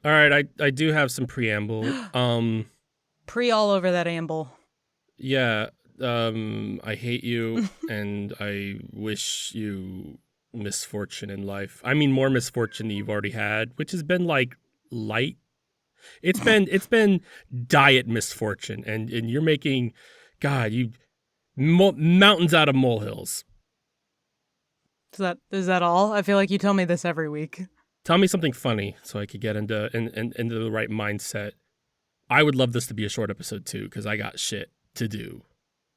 All right, I do have some preamble. Pre all over that amble. Yeah, I hate you and I wish you misfortune in life. I mean more misfortune than you've already had, which has been like light. It's been diet misfortune and you're making God, you mountains out of molehills. Is that all? I feel like you tell me this every week. Tell me something funny so I could get into the right mindset. I would love this to be a short episode too because I got shit to do.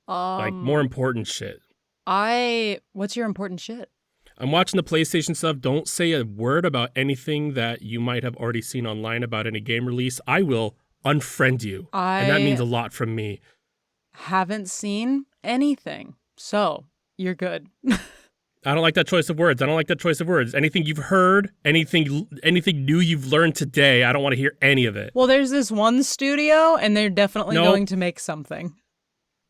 Like more important shit. What's your important shit? I'm watching the PlayStation stuff. Don't say a word about anything that you might have already seen online about any game release. I will unfriend you. And that means a lot from me. Haven't seen anything. So, you're good. I don't like that choice of words. Anything you've heard, anything new you've learned today, I don't want to hear any of it. Well, there's this one studio, and they're definitely going to make something.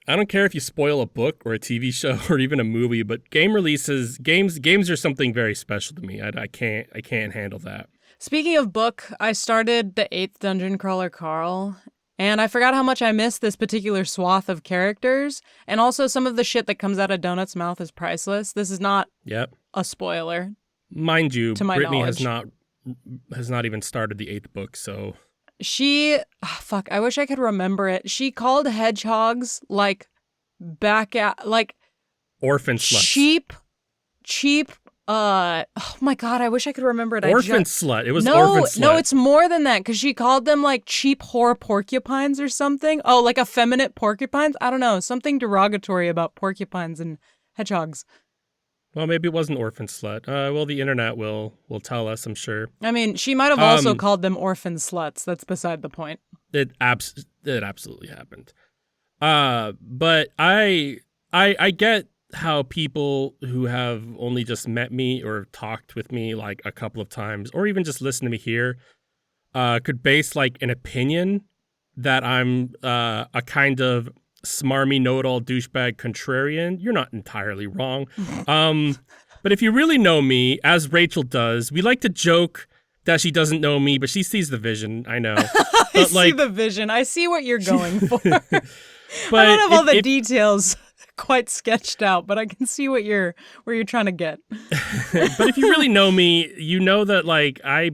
I don't care if you spoil a book or a TV show or even a movie, but games are something very special to me. I can't handle that. Speaking of book, I started the 8th Dungeon Crawler Carl, and I forgot how much I missed this particular swath of characters, and also some of the shit that comes out of Donut's mouth is priceless. This is not a spoiler. Mind you, to my Brittany knowledge. has not even started the 8th book, so... I wish I could remember it. She called hedgehogs, orphan sluts. Cheap, oh my God, I wish I could remember it. Orphan slut. It was orphan slut. No, it's more than that, because she called them, cheap whore porcupines or something. Oh, like effeminate porcupines? I don't know, something derogatory about porcupines and hedgehogs. Well, maybe it was an orphan slut. Well, the internet will tell us, I'm sure. I mean, she might have also called them orphan sluts. That's beside the point. It absolutely happened. But I get how people who have only just met me or talked with me like a couple of times, or even just listened to me here, could base like an opinion that I'm a kind of smarmy know-it-all douchebag contrarian. You're not entirely wrong. But if you really know me, as Rachel does, we like to joke that she doesn't know me, but she sees the vision. I know. I see the vision. I see what you're going for. But I don't have all the details quite sketched out, but I can see where you're trying to get. But if you really know me, you know that like I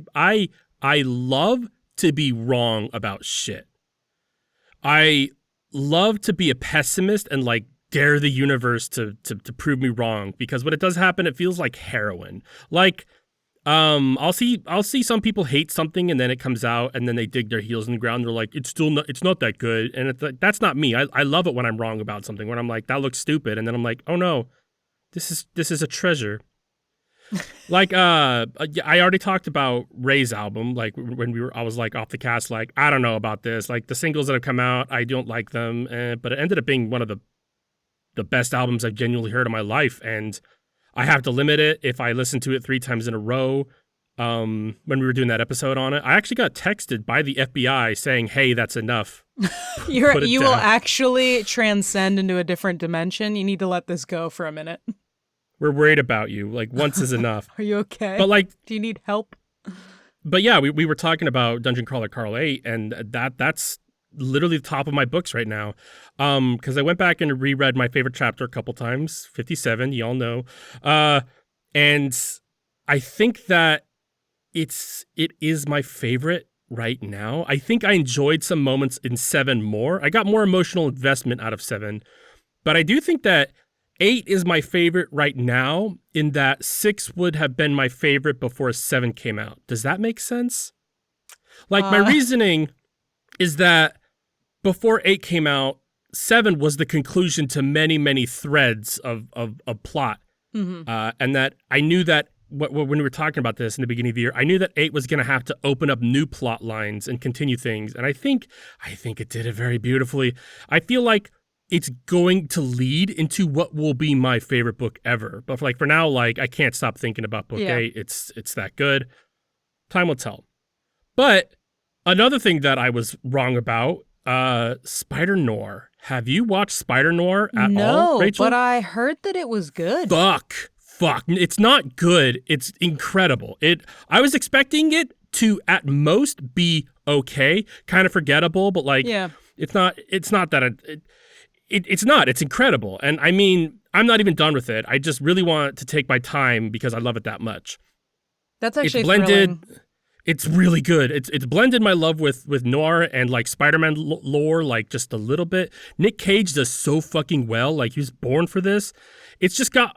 love to be wrong about shit. I love to be a pessimist and like dare the universe to prove me wrong, because when it does happen, it feels like heroin. Like, I'll see some people hate something and then it comes out and then they dig their heels in the ground. They're like, it's not that good. And it's like, that's not me. I love it when I'm wrong about something, when I'm like, that looks stupid. And then I'm like, oh no, this is a treasure. Like, I already talked about Ray's album. Like when I was like off the cast, like, I don't know about this. Like the singles that have come out, I don't like them. But it ended up being one of the best albums I've genuinely heard in my life. And I have to limit it if I listen to it 3 times in a row. When we were doing that episode on it, I actually got texted by the FBI saying, hey, that's enough. You will actually transcend into a different dimension. You need to let this go for a minute. We're worried about you. Like, once is enough. Are you okay? But like, do you need help? But yeah, we were talking about Dungeon Crawler Carl 8, and that's literally the top of my books right now. Because I went back and reread my favorite chapter a couple times, 57, y'all know. And I think that it is my favorite right now. I think I enjoyed some moments in 7 more. I got more emotional investment out of 7. But I do think that 8 is my favorite right now, in that 6 would have been my favorite before 7 came out. Does that make sense? Like, my reasoning is that before 8 came out, 7 was the conclusion to many, many threads of plot. Mm-hmm. And that I knew that when we were talking about this in the beginning of the year, I knew that 8 was going to have to open up new plot lines and continue things. And I think it did it very beautifully. I feel like it's going to lead into what will be my favorite book ever. But for now, like, I can't stop thinking about book 8. It's that good. Time will tell. But another thing that I was wrong about, Spider Noir. Have you watched Spider Noir at all, Rachel? No, but I heard that it was good. Fuck. It's not good. It's incredible. I was expecting it to at most be okay, kind of forgettable, but like Yeah. it's not that it's not. It's incredible. And I mean, I'm not even done with it. I just really want to take my time because I love it that much. That's actually It's blended. thrilling. It's really good. It's blended my love with noir and like Spider-Man lore, like just a little bit. Nick Cage does so fucking well. Like he was born for this. It's got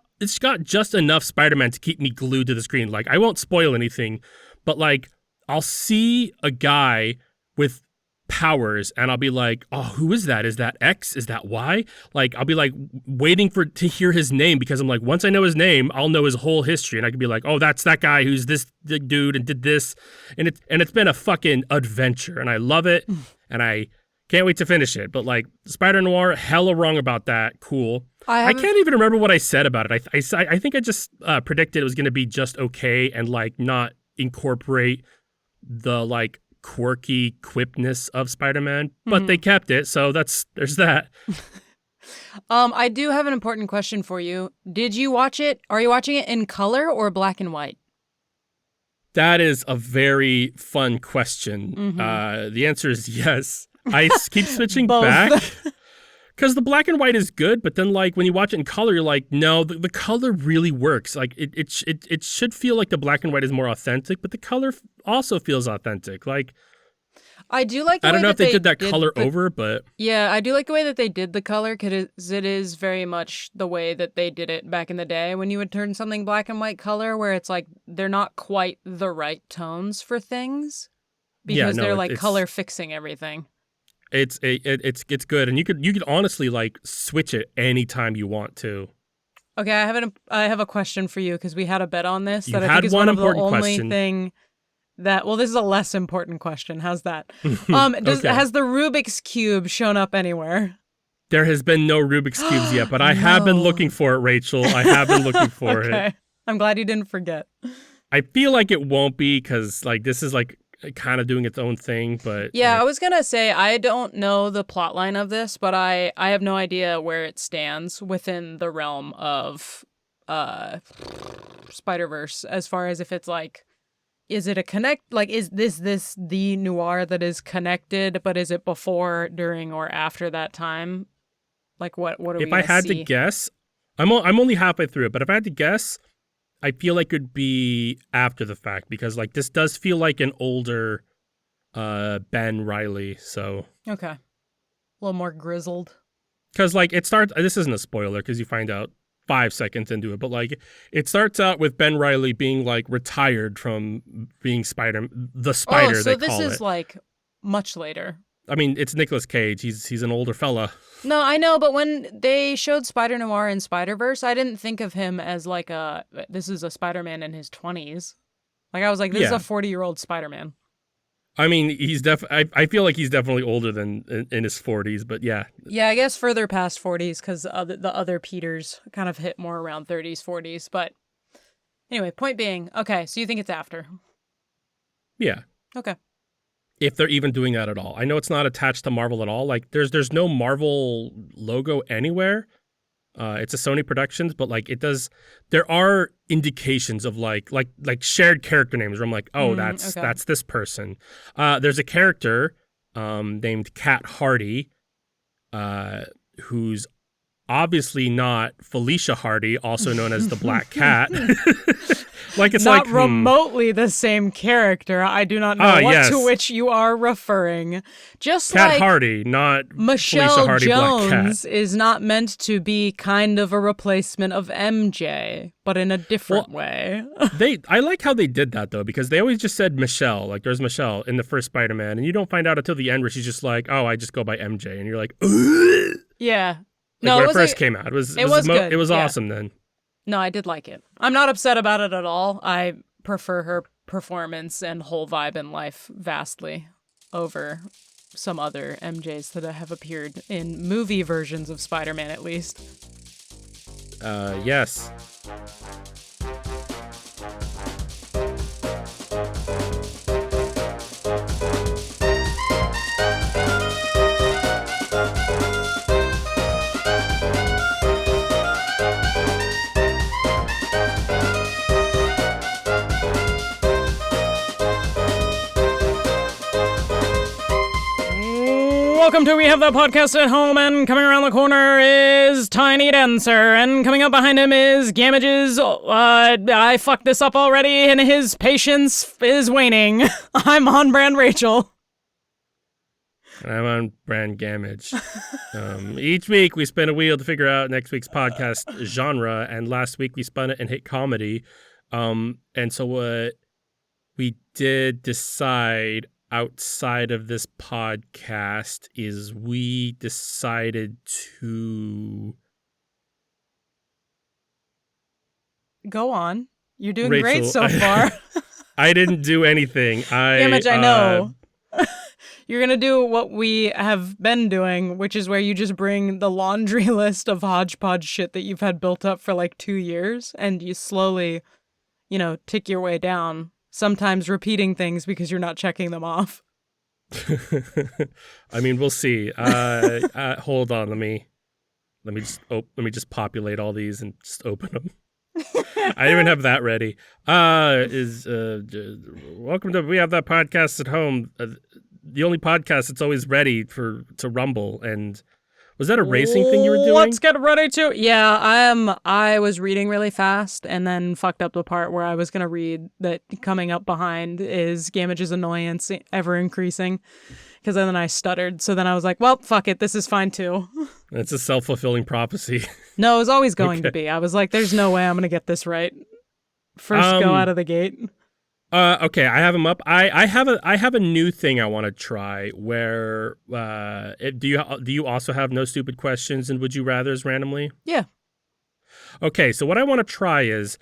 just enough Spider-Man to keep me glued to the screen. Like I won't spoil anything, but like I'll see a guy with powers and I'll be like, oh, who is that? Is that X? Is that Y? Like I'll be like waiting to hear his name because I'm like, once I know his name, I'll know his whole history and I can be like, oh, that's that guy who's this dude and did this, and it's been a fucking adventure and I love it and I can't wait to finish it. But like Spider Noir, hella wrong about that. Cool. I can't even remember what I said about it. I think I just predicted it was going to be just okay and like not incorporate the like quirky quipness of Spider-Man, but they kept it, so there's that. I do have an important question for you. Did you watch it? Are you watching it in color or black and white? That is a very fun question. The answer is yes. I keep switching back because the black and white is good, but then like when you watch it in color, you're like, no, the color really works. Like it should feel like the black and white is more authentic, but the color also feels authentic. Like I do like the I don't way know that if they did that color over, but yeah, I do like the way that they did the color because it is very much the way that they did it back in the day when you would turn something black and white color, where it's like they're not quite the right tones for things because they're like color fixing everything. It's good, and you could honestly like switch it anytime you want to. Okay, I have a question for you because we had a bet on this You that I had think is one one of the important only question. thing that this is a less important question. How's that? Okay. Has the Rubik's Cube shown up anywhere? There has been no Rubik's Cubes yet, but I have been looking for it, Rachel. I have been looking for it. I'm glad you didn't forget. I feel like it won't be because like this is like kind of doing its own thing, but yeah, I was gonna say I don't know the plot line of this, but I have no idea where it stands within the realm of Spider-Verse as far as if it's like, is it a connect, like is this the noir that is connected, but is it before, during, or after that time? Like what are we if I had to guess, I'm only halfway through it, but if I had to guess, I feel like it'd be after the fact because like this does feel like an older Ben Reilly, so okay, a little more grizzled. Because like it starts, this isn't a spoiler because you find out 5 seconds into it, but like it starts out with Ben Reilly being like retired from being the Spider. Oh, so they this call is it. like much later. I mean, it's Nicolas Cage. He's an older fella. No, I know, but when they showed Spider Noir in Spider-Verse, I didn't think of him as like this is a Spider-Man in his 20s. Like I was like, this is a 40-year-old Spider-Man. I mean, he's I feel like he's definitely older than in his 40s, but yeah. Yeah, I guess further past 40s because the other Peters kind of hit more around 30s, 40s. But anyway, point being, okay, so you think it's after. Yeah. Okay. If they're even doing that at all. I know it's not attached to Marvel at all. Like there's no Marvel logo anywhere. It's a Sony Productions, but like it does. There are indications of like shared character names where I'm like, oh, that's this person. There's a character named Cat Hardy, who's obviously not Felicia Hardy, also known as the Black Cat. Like it's not like remotely the same character. I do not know to which you are referring. Just Cat like Hardy, not Michelle Felicia Hardy, Jones Black Cat. is not meant to be kind of a replacement of MJ, but in a different way. I like how they did that though, because they always just said Michelle. Like there's Michelle in the first Spider-Man, and you don't find out until the end where she's just like, oh, I just go by MJ, and you're like, ugh. Yeah. Like when it first came out, it was good. It was awesome then. No, I did like it. I'm not upset about it at all. I prefer her performance and whole vibe in life vastly over some other MJs that have appeared in movie versions of Spider-Man, at least. Yes. welcome to We Have That Podcast at Home, and coming around the corner is Tiny Dancer, and coming up behind him is Gamage's, I fucked this up already, and his patience is waning. I'm on-brand Rachel. And I'm on brand Gamage. Each week we spin a wheel to figure out next week's podcast genre, and last week we spun it and hit comedy. And so what we did decide outside of this podcast is we decided to... Go on. You're doing Rachel, great so far. I didn't do anything. Gamage, I know. You're going to do what we have been doing, which is where you just bring the laundry list of hodgepodge shit that you've had built up for like 2 years, and you slowly, tick your way down, sometimes repeating things because you're not checking them off. I mean, we'll see. Hold on. Let me just populate all these and just open them. I didn't even have that ready. Welcome to We Have That Podcast at Home. The only podcast that's always ready to rumble. And was that a racing thing you were doing? Let's get ready to. Yeah, I was reading really fast and then fucked up the part where I was gonna read that coming up behind is Gamage's annoyance ever increasing. Because then I stuttered. So then I was like, well, fuck it. This is fine too. It's a self-fulfilling prophecy. No, it was always going to be. I was like, there's no way I'm gonna get this right. First go out of the gate. Okay, I have them up. I have a new thing I want to try. Where do you also have no stupid questions and would you rather's randomly? Yeah. Okay, so what I want to try is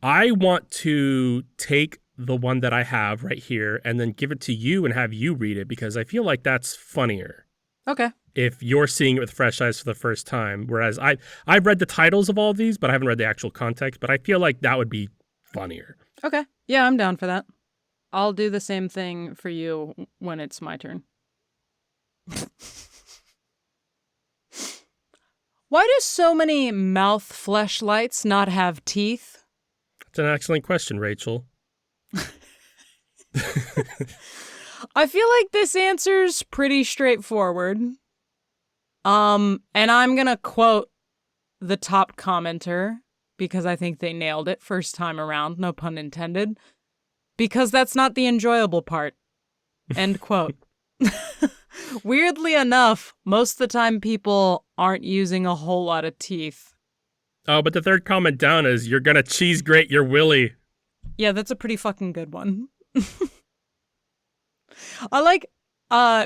I want to take the one that I have right here and then give it to you and have you read it because I feel like that's funnier. Okay. If you're seeing it with fresh eyes for the first time, whereas I've read the titles of all of these, but I haven't read the actual context. But I feel like that would be funnier. Okay. Yeah, I'm down for that. I'll do the same thing for you when it's my turn. Why do so many mouth fleshlights not have teeth? That's an excellent question, Rachel. I feel like this answer's pretty straightforward. And I'm gonna quote the top commenter because I think they nailed it first time around, no pun intended. Because that's not the enjoyable part. End quote. Weirdly enough, most of the time people aren't using a whole lot of teeth. Oh, but the third comment down is, you're gonna cheese grate your willy. Yeah, that's a pretty fucking good one. I like,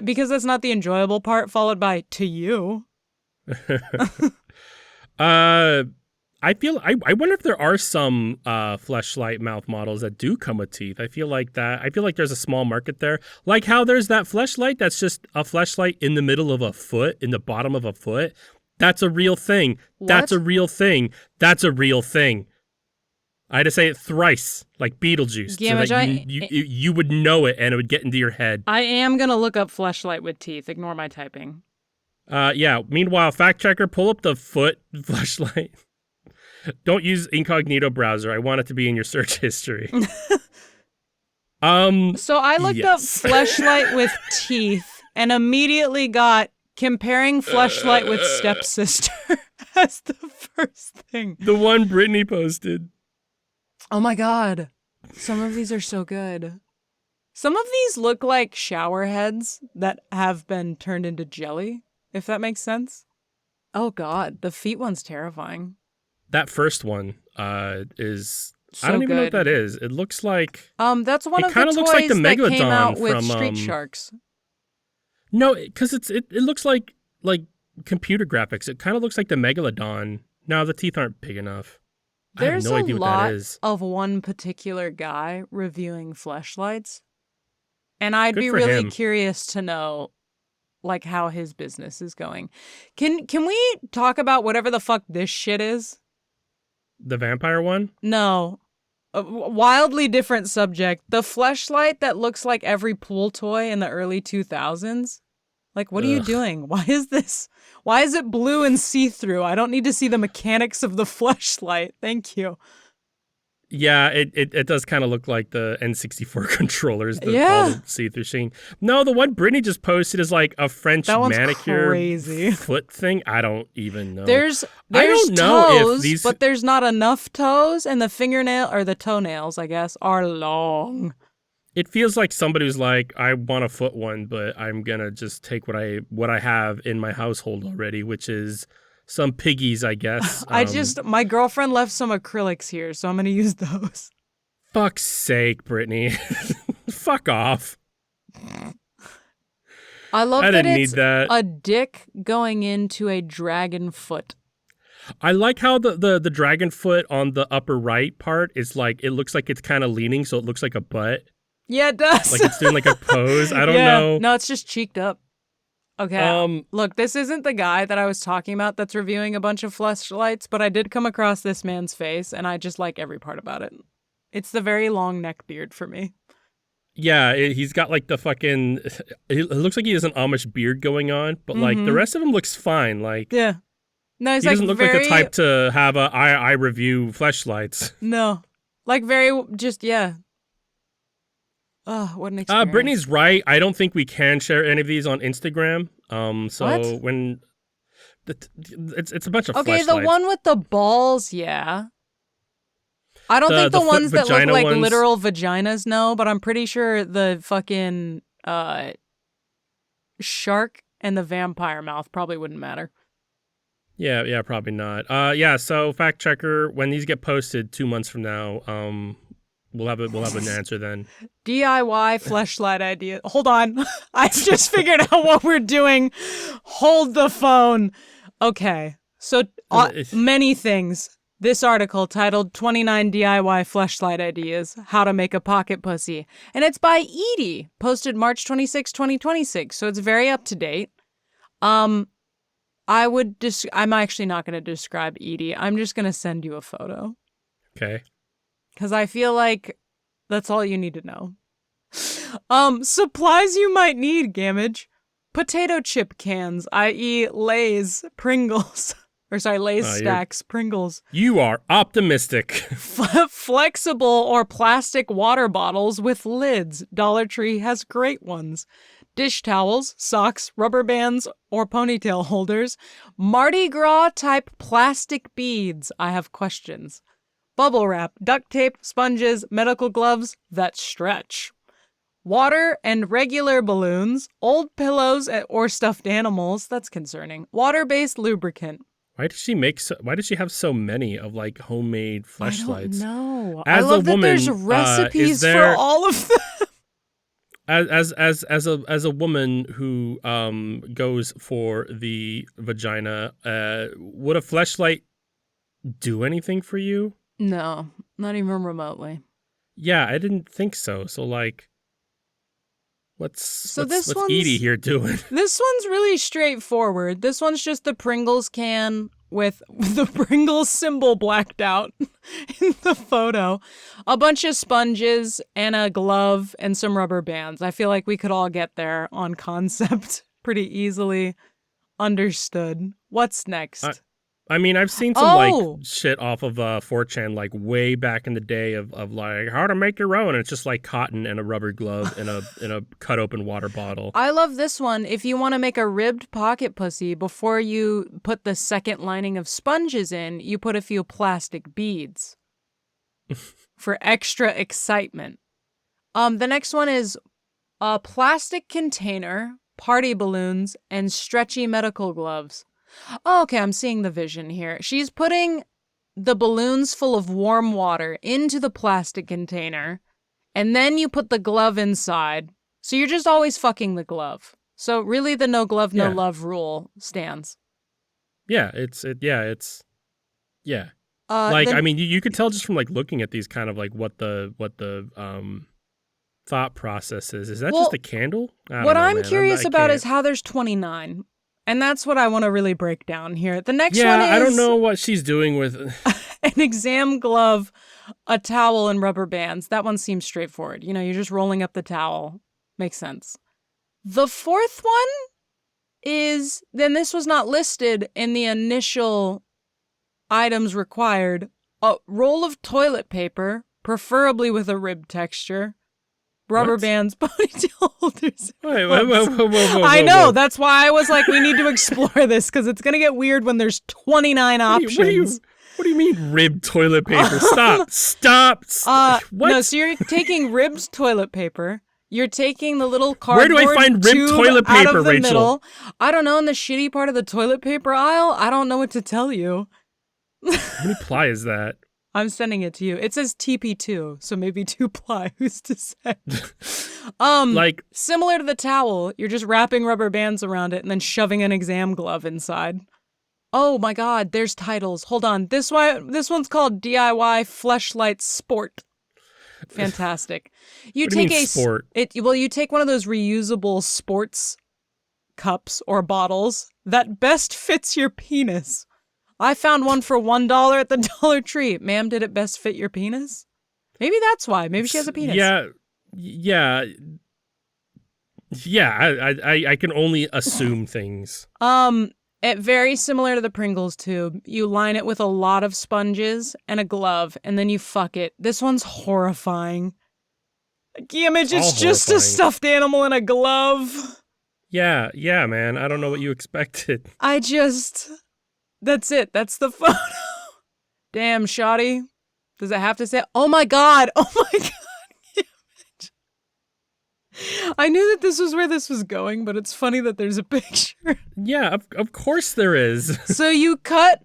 because that's not the enjoyable part, followed by, to you. I wonder if there are some Fleshlight mouth models that do come with teeth. I feel like there's a small market there. Like how there's that Fleshlight that's just a Fleshlight in the middle of a foot, in the bottom of a foot. That's a real thing. What? That's a real thing. That's a real thing. I had to say it thrice, like Beetlejuice, Gamage, so that you would know it and it would get into your head. I am gonna look up Fleshlight with teeth. Ignore my typing. Yeah. Meanwhile, fact checker, pull up the foot Fleshlight. Don't use incognito browser. I want it to be in your search history. So I looked up yes. Fleshlight with teeth and immediately got comparing Fleshlight with stepsister as the first thing. The one Brittany posted. Oh my god. Some of these are so good. Some of these look like shower heads that have been turned into jelly, if that makes sense. Oh god, the feet one's terrifying. That first one is... So I don't even know what good. that is. It looks like... That's one of the kinda toys looks like the that came Megalodon out with from, Street Sharks. No, because it looks like computer graphics. It kind of looks like the Megalodon. No, the teeth aren't big enough. There's I have no idea a what that lot is. of one particular guy reviewing Fleshlights, and I'd Good be for really him. curious to know, like, how his business is going. Can we talk about whatever the fuck this shit is? The vampire one? No. A wildly different subject. The Fleshlight that looks like every pool toy in the early 2000s. Like, what are you Ugh. doing? Why is this? Why is it blue and see-through? I don't need to see the mechanics of the Fleshlight. Thank you. Yeah, it does kind of look like the N64 controllers, all Yeah, the see-through sheen. No, the one Brittany just posted is like a French that one's manicure crazy. foot thing. I don't even know. There's I there's don't know if toes, these. but there's not enough toes, and the fingernail or the toenails, I guess, are long. It feels like somebody who's like, I want a foot one, but I'm gonna just take what I have in my household already, which is some piggies, I guess. My girlfriend left some acrylics here, so I'm gonna use those. Fuck's sake, Brittany. Fuck off. I love I that didn't it's need that. a dick going into a dragon foot. I like how the dragon foot on the upper right part is like, it looks like it's kind of leaning, so it looks like a butt. Yeah, it does. Like it's doing like a pose. I don't Yeah. know. No, it's just cheeked up. Okay. Look, this isn't the guy that I was talking about that's reviewing a bunch of Fleshlights, but I did come across this man's face, and I just like every part about it. It's the very long neck beard for me. Yeah, he's got like the fucking. It looks like he has an Amish beard going on, but like the rest of him looks fine. Like Yeah. No, he's he like doesn't look like the type to have a I review Fleshlights. No. Like very just yeah. Oh, what an experience. Brittany's right. I don't think we can share any of these on Instagram. So What? when it's a bunch of Okay, Fleshlights. the one with the balls, yeah. I don't think The the ones that look vagina like ones. literal vaginas, no, but I'm pretty sure the fucking shark and the vampire mouth probably wouldn't matter. Yeah, probably not. Yeah. So fact checker, when these get posted 2 months from now, we'll have an answer then. DIY fleshlight idea. Hold on. I just figured out what we're doing. Hold the phone. Okay. So many things. This article titled 29 DIY Fleshlight Ideas, How to Make a Pocket Pussy. And it's by Edie, posted March 26, 2026. So it's very up to date. I'm actually not going to describe Edie. I'm just going to send you a photo. Okay. Because I feel like that's all you need to know. Supplies you might need, Gamage. Potato chip cans, i.e. Lay's, Pringles. Lay's stacks, Pringles. You are optimistic. Flexible or plastic water bottles with lids. Dollar Tree has great ones. Dish towels, socks, rubber bands, or ponytail holders. Mardi Gras type plastic beads. I have questions. Bubble wrap, duct tape, sponges, medical gloves that stretch. Water and regular balloons, old pillows or stuffed animals. That's concerning. Water-based lubricant. Why does she have so many of like homemade Fleshlights? I don't know. As I love a woman, that there's recipes for all of them. As a woman who goes for the vagina, would a Fleshlight do anything for you? No, not even remotely. Yeah, I didn't think so. So like, what's Edie here doing? This one's really straightforward. This one's just the Pringles can with the Pringles symbol blacked out in the photo. A bunch of sponges and a glove and some rubber bands. I feel like we could all get there on concept pretty easily. Understood. What's next? I mean, I've seen some like shit off of 4chan like way back in the day of like how to make your own. And it's just like cotton and a rubber glove and a cut open water bottle. I love this one. If you want to make a ribbed pocket pussy, before you put the second lining of sponges in, you put a few plastic beads for extra excitement. The next one is a plastic container, party balloons, and stretchy medical gloves. Oh, okay, I'm seeing the vision here. She's putting the balloons full of warm water into the plastic container, and then you put the glove inside. So you're just always fucking the glove. So really the no glove, no love rule stands. Yeah, I mean, you could tell just from like looking at these kind of like what the thought process is. Is that just a candle? What I'm curious about is how there's 29. And that's what I want to really break down here. The next one is... I don't know what she's doing with... an exam glove, a towel, and rubber bands. That one seems straightforward. You know, you're just rolling up the towel. Makes sense. The fourth one is... Then this was not listed in the initial items required. A roll of toilet paper, preferably with a rib texture. Rubber What? bands, ponytail holders. Wait, whoa, I know. whoa. That's why I was like, we need to explore this because it's gonna get weird when there's 29 options. What do you mean ribbed toilet paper? Stop. What? No, so you're taking ribbed toilet paper. You're taking the little cardboard Where do I find ribbed tube toilet out paper, of the Rachel? middle. I don't know, in the shitty part of the toilet paper aisle. I don't know what to tell you. How many ply is that? I'm sending it to you. It says TP2, so maybe 2-ply. Who's to say? Like, Similar to the towel, you're just wrapping rubber bands around it and then shoving an exam glove inside. Oh my god, there's titles. Hold on. This one's called DIY Fleshlights Sport. Fantastic. You what do you take mean sport? You take one of those reusable sports cups or bottles that best fits your penis. I found one for $1 at the Dollar Tree. Ma'am, did it best fit your penis? Maybe that's why. Maybe she has a penis. Yeah. I can only assume things. It very similar to the Pringles tube. You line it with a lot of sponges and a glove, and then you fuck it. This one's horrifying. Image, it's just a stuffed animal in a glove. Yeah, man. I don't know what you expected. That's it. That's the photo. Damn, shoddy. Does it have to say? Oh my god. I knew that this was where this was going, but it's funny that there's a picture. Yeah, of course there is. So you cut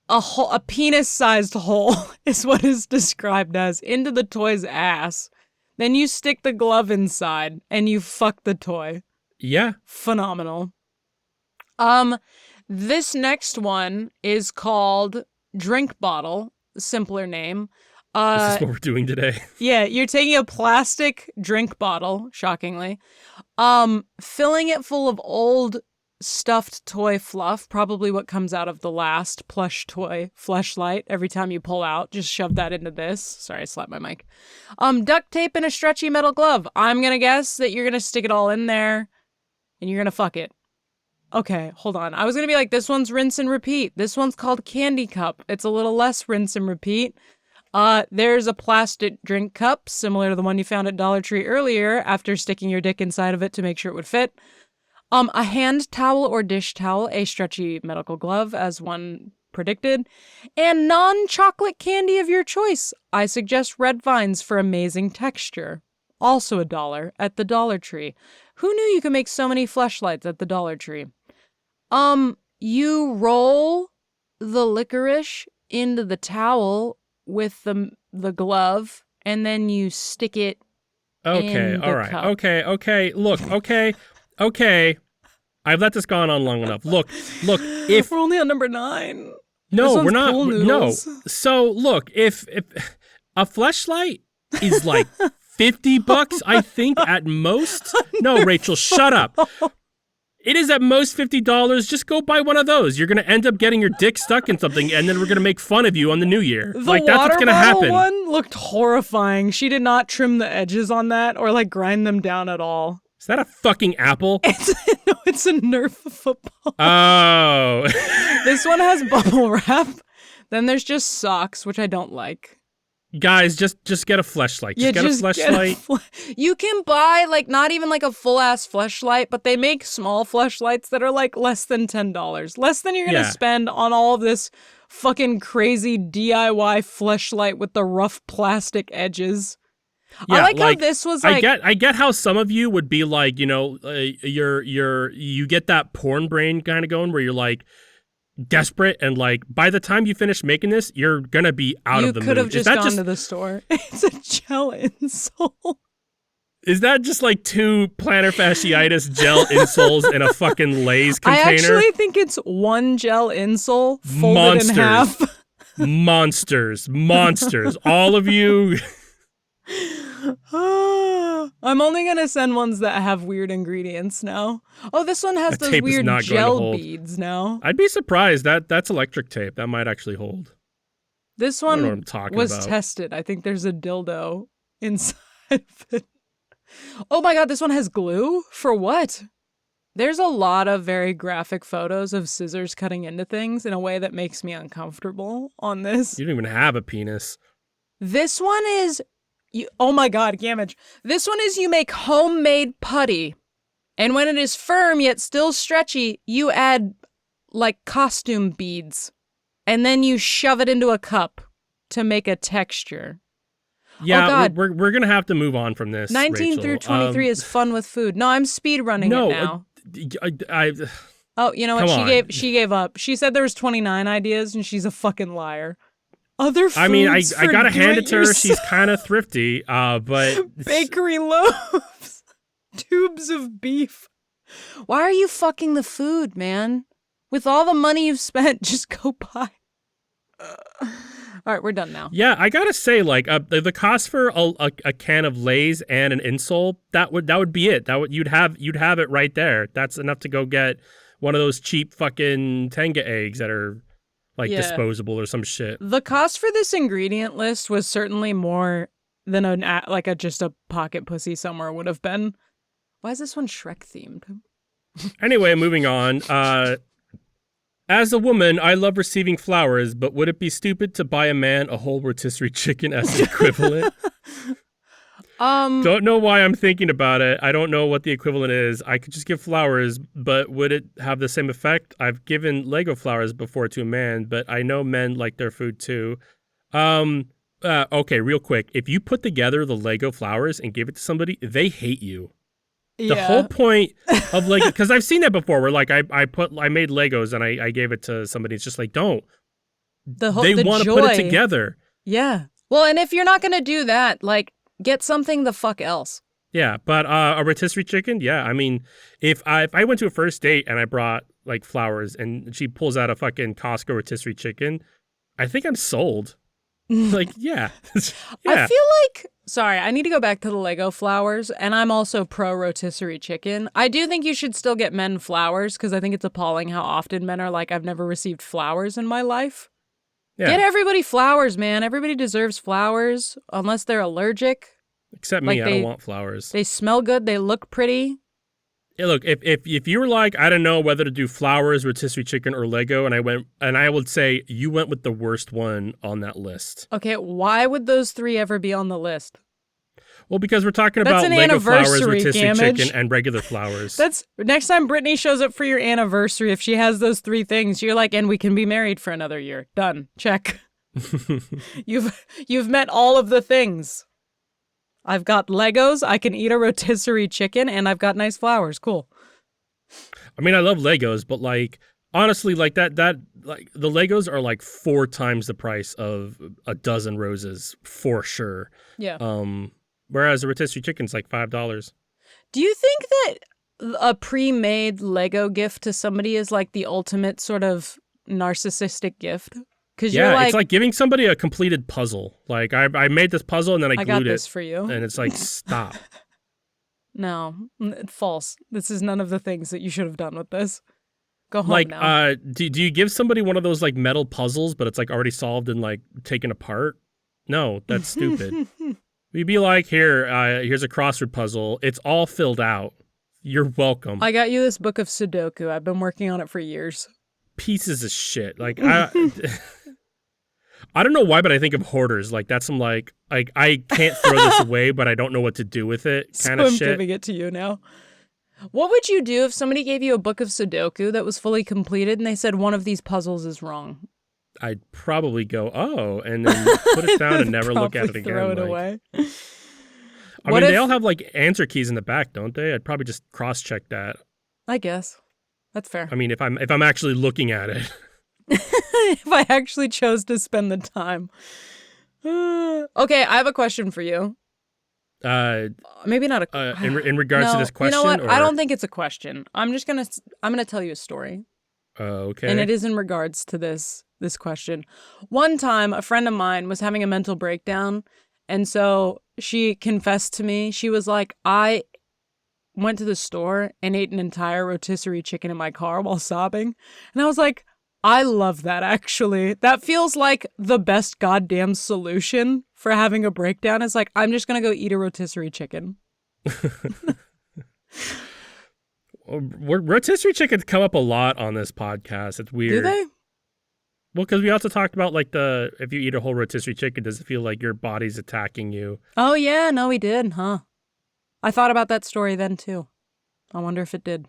a penis-sized hole, is what is described as, into the toy's ass. Then you stick the glove inside, and you fuck the toy. Yeah. Phenomenal. This next one is called Drink Bottle, simpler name. Is this what we're doing today? Yeah, you're taking a plastic drink bottle, shockingly, filling it full of old stuffed toy fluff, probably what comes out of the last plush toy Fleshlight. Every time you pull out, just shove that into this. Sorry, I slapped my mic. Duct tape and a stretchy metal glove. I'm gonna guess that you're gonna stick it all in there, and you're gonna fuck it. Okay, hold on. I was gonna be like, this one's rinse and repeat. This one's called Candy Cup. It's a little less rinse and repeat. There's a plastic drink cup, similar to the one you found at Dollar Tree earlier, after sticking your dick inside of it to make sure it would fit. A hand towel or dish towel, a stretchy medical glove, as one predicted, and non-chocolate candy of your choice. I suggest Red Vines for amazing texture. Also $1 at the Dollar Tree. Who knew you could make so many Fleshlights at the Dollar Tree? You roll the licorice into the towel with the glove, and then you stick it in the cup. Okay. Look, okay. I've let this go on long enough. Look, if... We're only on number 9. No, we're not. Pool No. So, look, if a Fleshlight is like $50, I think, at most... No, Rachel, shut up. It is at most $50. Just go buy one of those. You're going to end up getting your dick stuck in something, and then we're going to make fun of you on the new year. The like, that's what's going to happen. One looked horrifying. She did not trim the edges on that or, like, grind them down at all. Is that a fucking apple? It's a Nerf football. Oh. This one has bubble wrap. Then there's just socks, which I don't like. Guys, just get a Fleshlight. Just get a Fleshlight. You can buy, like, not even like a full-ass Fleshlight, but they make small Fleshlights that are, like, less than $10. Less than you're gonna spend on all of this fucking crazy DIY Fleshlight with the rough plastic edges. Yeah, I like how this was like... I get how some of you would be like, you know, you get that porn brain kind of going where you're like, desperate, and like by the time you finish making this, you're gonna be out of the mood. You could have just gone to the store. It's a gel insole. Is that just like 2 plantar fasciitis gel insoles in a fucking Lay's container? I actually think it's 1 gel insole folded in half. Monsters. All of you. I'm only gonna send ones that have weird ingredients now. Oh, this one has those weird gel beads now. I'd be surprised. That's electric tape. That might actually hold. This one was tested. I think there's a dildo inside of it. Oh my god, this one has glue? For what? There's a lot of very graphic photos of scissors cutting into things in a way that makes me uncomfortable on this. You don't even have a penis. This one is, oh my god, Gamage. This one is you make homemade putty. And when it is firm yet still stretchy, you add like costume beads. And then you shove it into a cup to make a texture. Yeah, oh god. we're going to have to move on from this, 19 Rachel. through 23 is fun with food. No, I'm speed running it now. Oh, you know what? She gave up. She said there was 29 ideas and she's a fucking liar. Other foods I mean, I gotta hand it to her. yourself. She's kind of thrifty, but Bakery loaves, tubes of beef. Why are you fucking the food, man? With all the money you've spent, just go buy. All right, we're done now. Yeah, I gotta say, like the cost for a can of Lay's and an insole, that would be it. You'd have it right there. That's enough to go get one of those cheap fucking Tenga eggs that are like disposable or some shit. The cost for this ingredient list was certainly more than just a pocket pussy somewhere would have been. Why is this one Shrek themed? Anyway, moving on. As a woman, I love receiving flowers, but would it be stupid to buy a man a whole rotisserie chicken as an equivalent? Don't know why I'm thinking about it. I don't know what the equivalent is. I could just give flowers, but would it have the same effect? I've given Lego flowers before to a man, but I know men like their food too. Okay, real quick. If you put together the Lego flowers and give it to somebody, they hate you. The whole point of Lego, because I've seen that before, where like I made Legos and I gave it to somebody. It's just like, don't. They want to put it together. Yeah. Well, and if you're not gonna do that, like, get something the fuck else. Yeah, but a rotisserie chicken, yeah. I mean, if I went to a first date and I brought like flowers and she pulls out a fucking Costco rotisserie chicken, I think I'm sold. Like, yeah. I feel like, sorry, I need to go back to the Lego flowers, and I'm also pro rotisserie chicken. I do think you should still get men flowers, because I think it's appalling how often men are like, I've never received flowers in my life. Yeah. Get everybody flowers, man. Everybody deserves flowers, unless they're allergic. Except me, I don't want flowers. They smell good, they look pretty. Yeah, look, if you were like, I don't know whether to do flowers, rotisserie chicken, or Lego, and I would say you went with the worst one on that list. Okay, why would those three ever be on the list? Well, because we're talking about Lego flowers, rotisserie chicken, and regular flowers. That's next time Brittany shows up for your anniversary, if she has those three things, you're like, and we can be married for another year. Done. Check. You've met all of the things. I've got Legos, I can eat a rotisserie chicken, and I've got nice flowers. Cool. I mean, I love Legos, but like, honestly, like that like the Legos are like 4 times the price of a dozen roses for sure. Yeah. Whereas a rotisserie chicken's like $5. Do you think that a pre-made Lego gift to somebody is like the ultimate sort of narcissistic gift? Because it's like giving somebody a completed puzzle. Like, I made this puzzle and then I glued got this for you. And it's like, stop. No, false. This is none of the things that you should have done with this. Go home now. Do you give somebody one of those like metal puzzles, but it's like already solved and like taken apart? No, that's stupid. We'd be like, here's a crossword puzzle. It's all filled out. You're welcome. I got you this book of Sudoku. I've been working on it for years. Pieces of shit. Like, I don't know why, but I think of hoarders. Like, that's some like I can't throw this away, but I don't know what to do with it kind of shit. I'm giving it to you now. What would you do if somebody gave you a book of Sudoku that was fully completed and they said one of these puzzles is wrong? I'd probably go, oh, and then put it down and never look at it again. Throw it away. I mean, they all have like answer keys in the back, don't they? I'd probably just cross-check that. I guess. That's fair. I mean, if I'm actually looking at it. If I actually chose to spend the time. Okay, I have a question for you. Maybe not a in regards to this question. You know what? Or? I don't think it's a question. I'm gonna tell you a story. Okay. And it is in regards to this question. One time, a friend of mine was having a mental breakdown, and so she confessed to me. She was like, I went to the store and ate an entire rotisserie chicken in my car while sobbing. And I was like, I love that, actually. That feels like the best goddamn solution for having a breakdown. It's like, I'm just going to go eat a rotisserie chicken. Rotisserie chickens come up a lot on this podcast. It's weird. Do they? Well, because we also talked about like if you eat a whole rotisserie chicken, does it feel like your body's attacking you? Oh, yeah, no, we did, huh? I thought about that story then, too. I wonder if it did.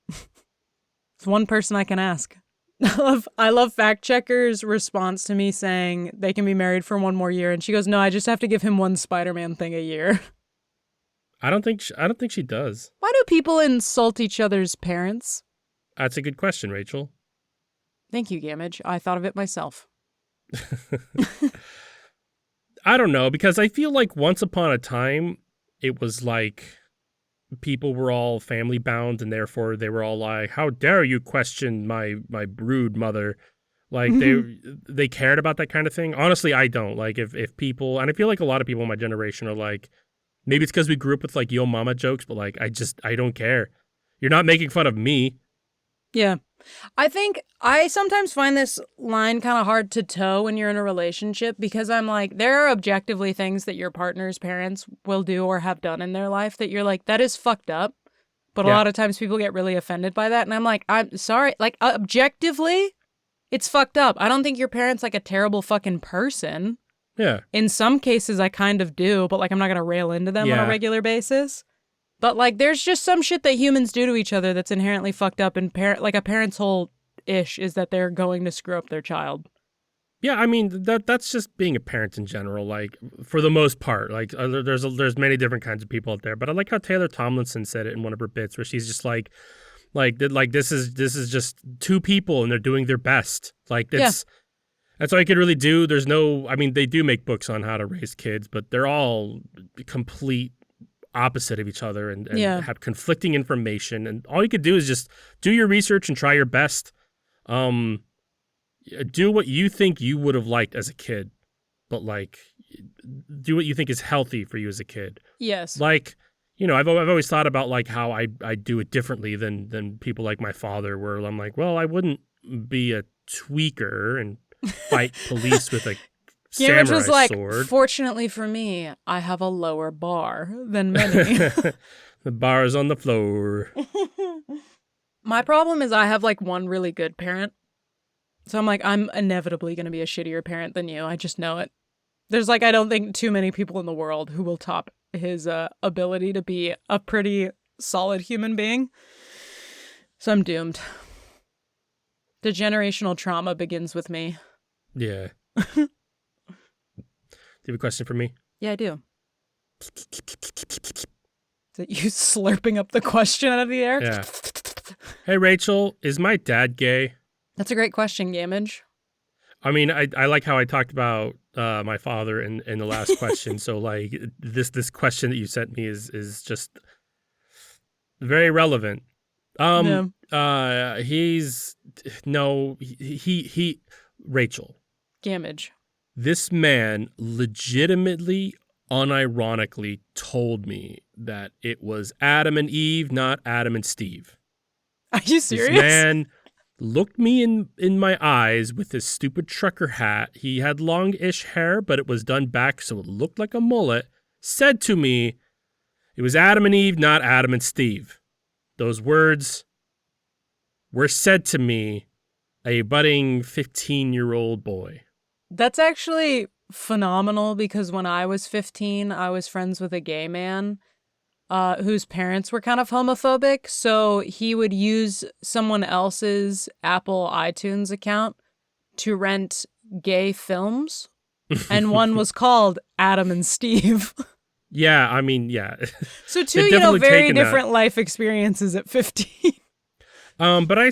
It's one person I can ask. I love Fact Checker's response to me saying they can be married for one more year, and she goes, "No, I just have to give him one Spider-Man thing a year." I don't think she does. Why do people insult each other's parents? That's a good question, Rachel. Thank you, Gamage. I thought of it myself. I don't know, because I feel like once upon a time, it was like people were all family bound, and therefore they were all like, "How dare you question my brood mother?" Like they cared about that kind of thing. Honestly, I don't. Like if people, and I feel like a lot of people in my generation are like, maybe it's because we grew up with like yo mama jokes, but like I don't care. You're not making fun of me. Yeah. I think I sometimes find this line kind of hard to toe when you're in a relationship because I'm like, there are objectively things that your partner's parents will do or have done in their life that you're like, that is fucked up. But a lot of times people get really offended by that. And I'm like, I'm sorry. Like, objectively, it's fucked up. I don't think your parent's like a terrible fucking person. Yeah. In some cases, I kind of do, but like, I'm not going to rail into them on a regular basis. But, like, there's just some shit that humans do to each other that's inherently fucked up, and like a parent's whole ish is that they're going to screw up their child. Yeah, I mean that's just being a parent in general. Like for the most part, like there's many different kinds of people out there. But I like how Taylor Tomlinson said it in one of her bits, where she's just like this is just two people and they're doing their best. Like that's all you could really do. There's no, I mean, they do make books on how to raise kids, but they're all complete opposite of each other and have conflicting information, and all you could do is just do your research and try your best. Do what you think you would have liked as a kid, but like do what you think is healthy for you as a kid. Yes. Like, you know, I've always thought about like how I do it differently than people like my father, where I'm like, well, I wouldn't be a tweaker and fight police with a samurai was like, sword. Fortunately for me, I have a lower bar than many. The bar is on the floor. My problem is I have like one really good parent. So I'm like, I'm inevitably going to be a shittier parent than you. I just know it. There's like, I don't think too many people in the world who will top his ability to be a pretty solid human being. So I'm doomed. The generational trauma begins with me. Yeah. Do you have a question for me? Yeah, I do. Is it you slurping up the question out of the air? Yeah. Hey, Rachel, is my dad gay? That's a great question, Gamage. I mean, I like how I talked about my father in the last question. So, like, this question that you sent me is just very relevant. He's no, he Rachel. Gamage. This man legitimately, unironically told me that it was Adam and Eve, not Adam and Steve. Are you serious? This man looked me in my eyes with his stupid trucker hat. He had long-ish hair, but it was done back so it looked like a mullet. Said to me, it was Adam and Eve, not Adam and Steve. Those words were said to me, a budding 15-year-old boy. That's actually phenomenal because when I was 15, I was friends with a gay man whose parents were kind of homophobic. So he would use someone else's Apple iTunes account to rent gay films. And one was called Adam and Steve. Yeah, I mean, yeah. So two, very different life experiences at 15. But I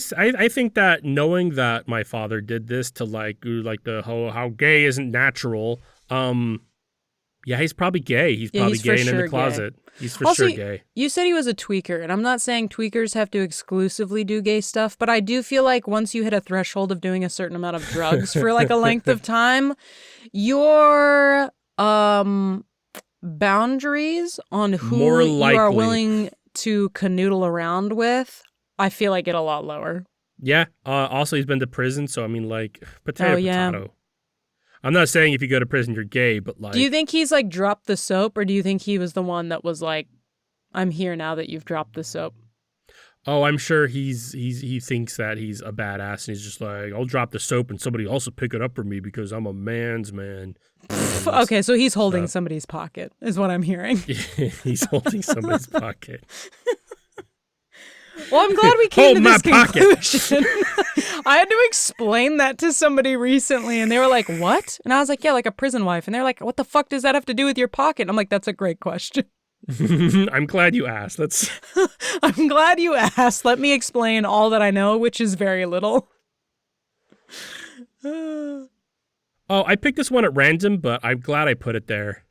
think that knowing that my father did this to like the whole how gay isn't natural, yeah, he's probably gay. He's probably gay and in the closet. Gay. He's for sure gay. You said he was a tweaker, and I'm not saying tweakers have to exclusively do gay stuff, but I do feel like once you hit a threshold of doing a certain amount of drugs for like a length of time, your boundaries on who you are willing to canoodle around with, I feel like get a lot lower. Yeah. Also, he's been to prison, so I mean, like, potato. I'm not saying if you go to prison you're gay, but like... Do you think he's like dropped the soap, or do you think he was the one that was like, I'm here now that you've dropped the soap? Oh, I'm sure he thinks that he's a badass, and he's just like, I'll drop the soap and somebody also pick it up for me because I'm a man's man. Okay, so he's holding somebody's pocket, is what I'm hearing. He's holding somebody's pocket. Well, I'm glad we came to this pocket. conclusion. I had to explain that to somebody recently, and they were like, what? And I was like, yeah, like a prison wife. And they're like, what the fuck does that have to do with your pocket? And I'm like, that's a great question. I'm glad you asked. I'm glad you asked. Let me explain all that I know, which is very little. Oh, I picked this one at random, but I'm glad I put it there.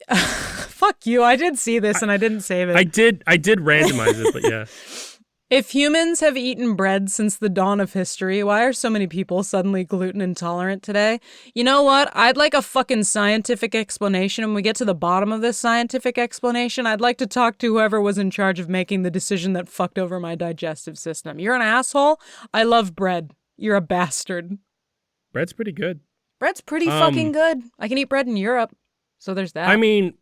Fuck you, I did see this and I didn't save it. I did randomize it, but yeah. If humans have eaten bread since the dawn of history, why are so many people suddenly gluten intolerant today? You know what? I'd like a fucking scientific explanation. When we get to the bottom of this scientific explanation, I'd like to talk to whoever was in charge of making the decision that fucked over my digestive system. You're an asshole. I love bread. You're a bastard. Bread's pretty good. Bread's pretty fucking good. I can eat bread in Europe. So there's that. I mean,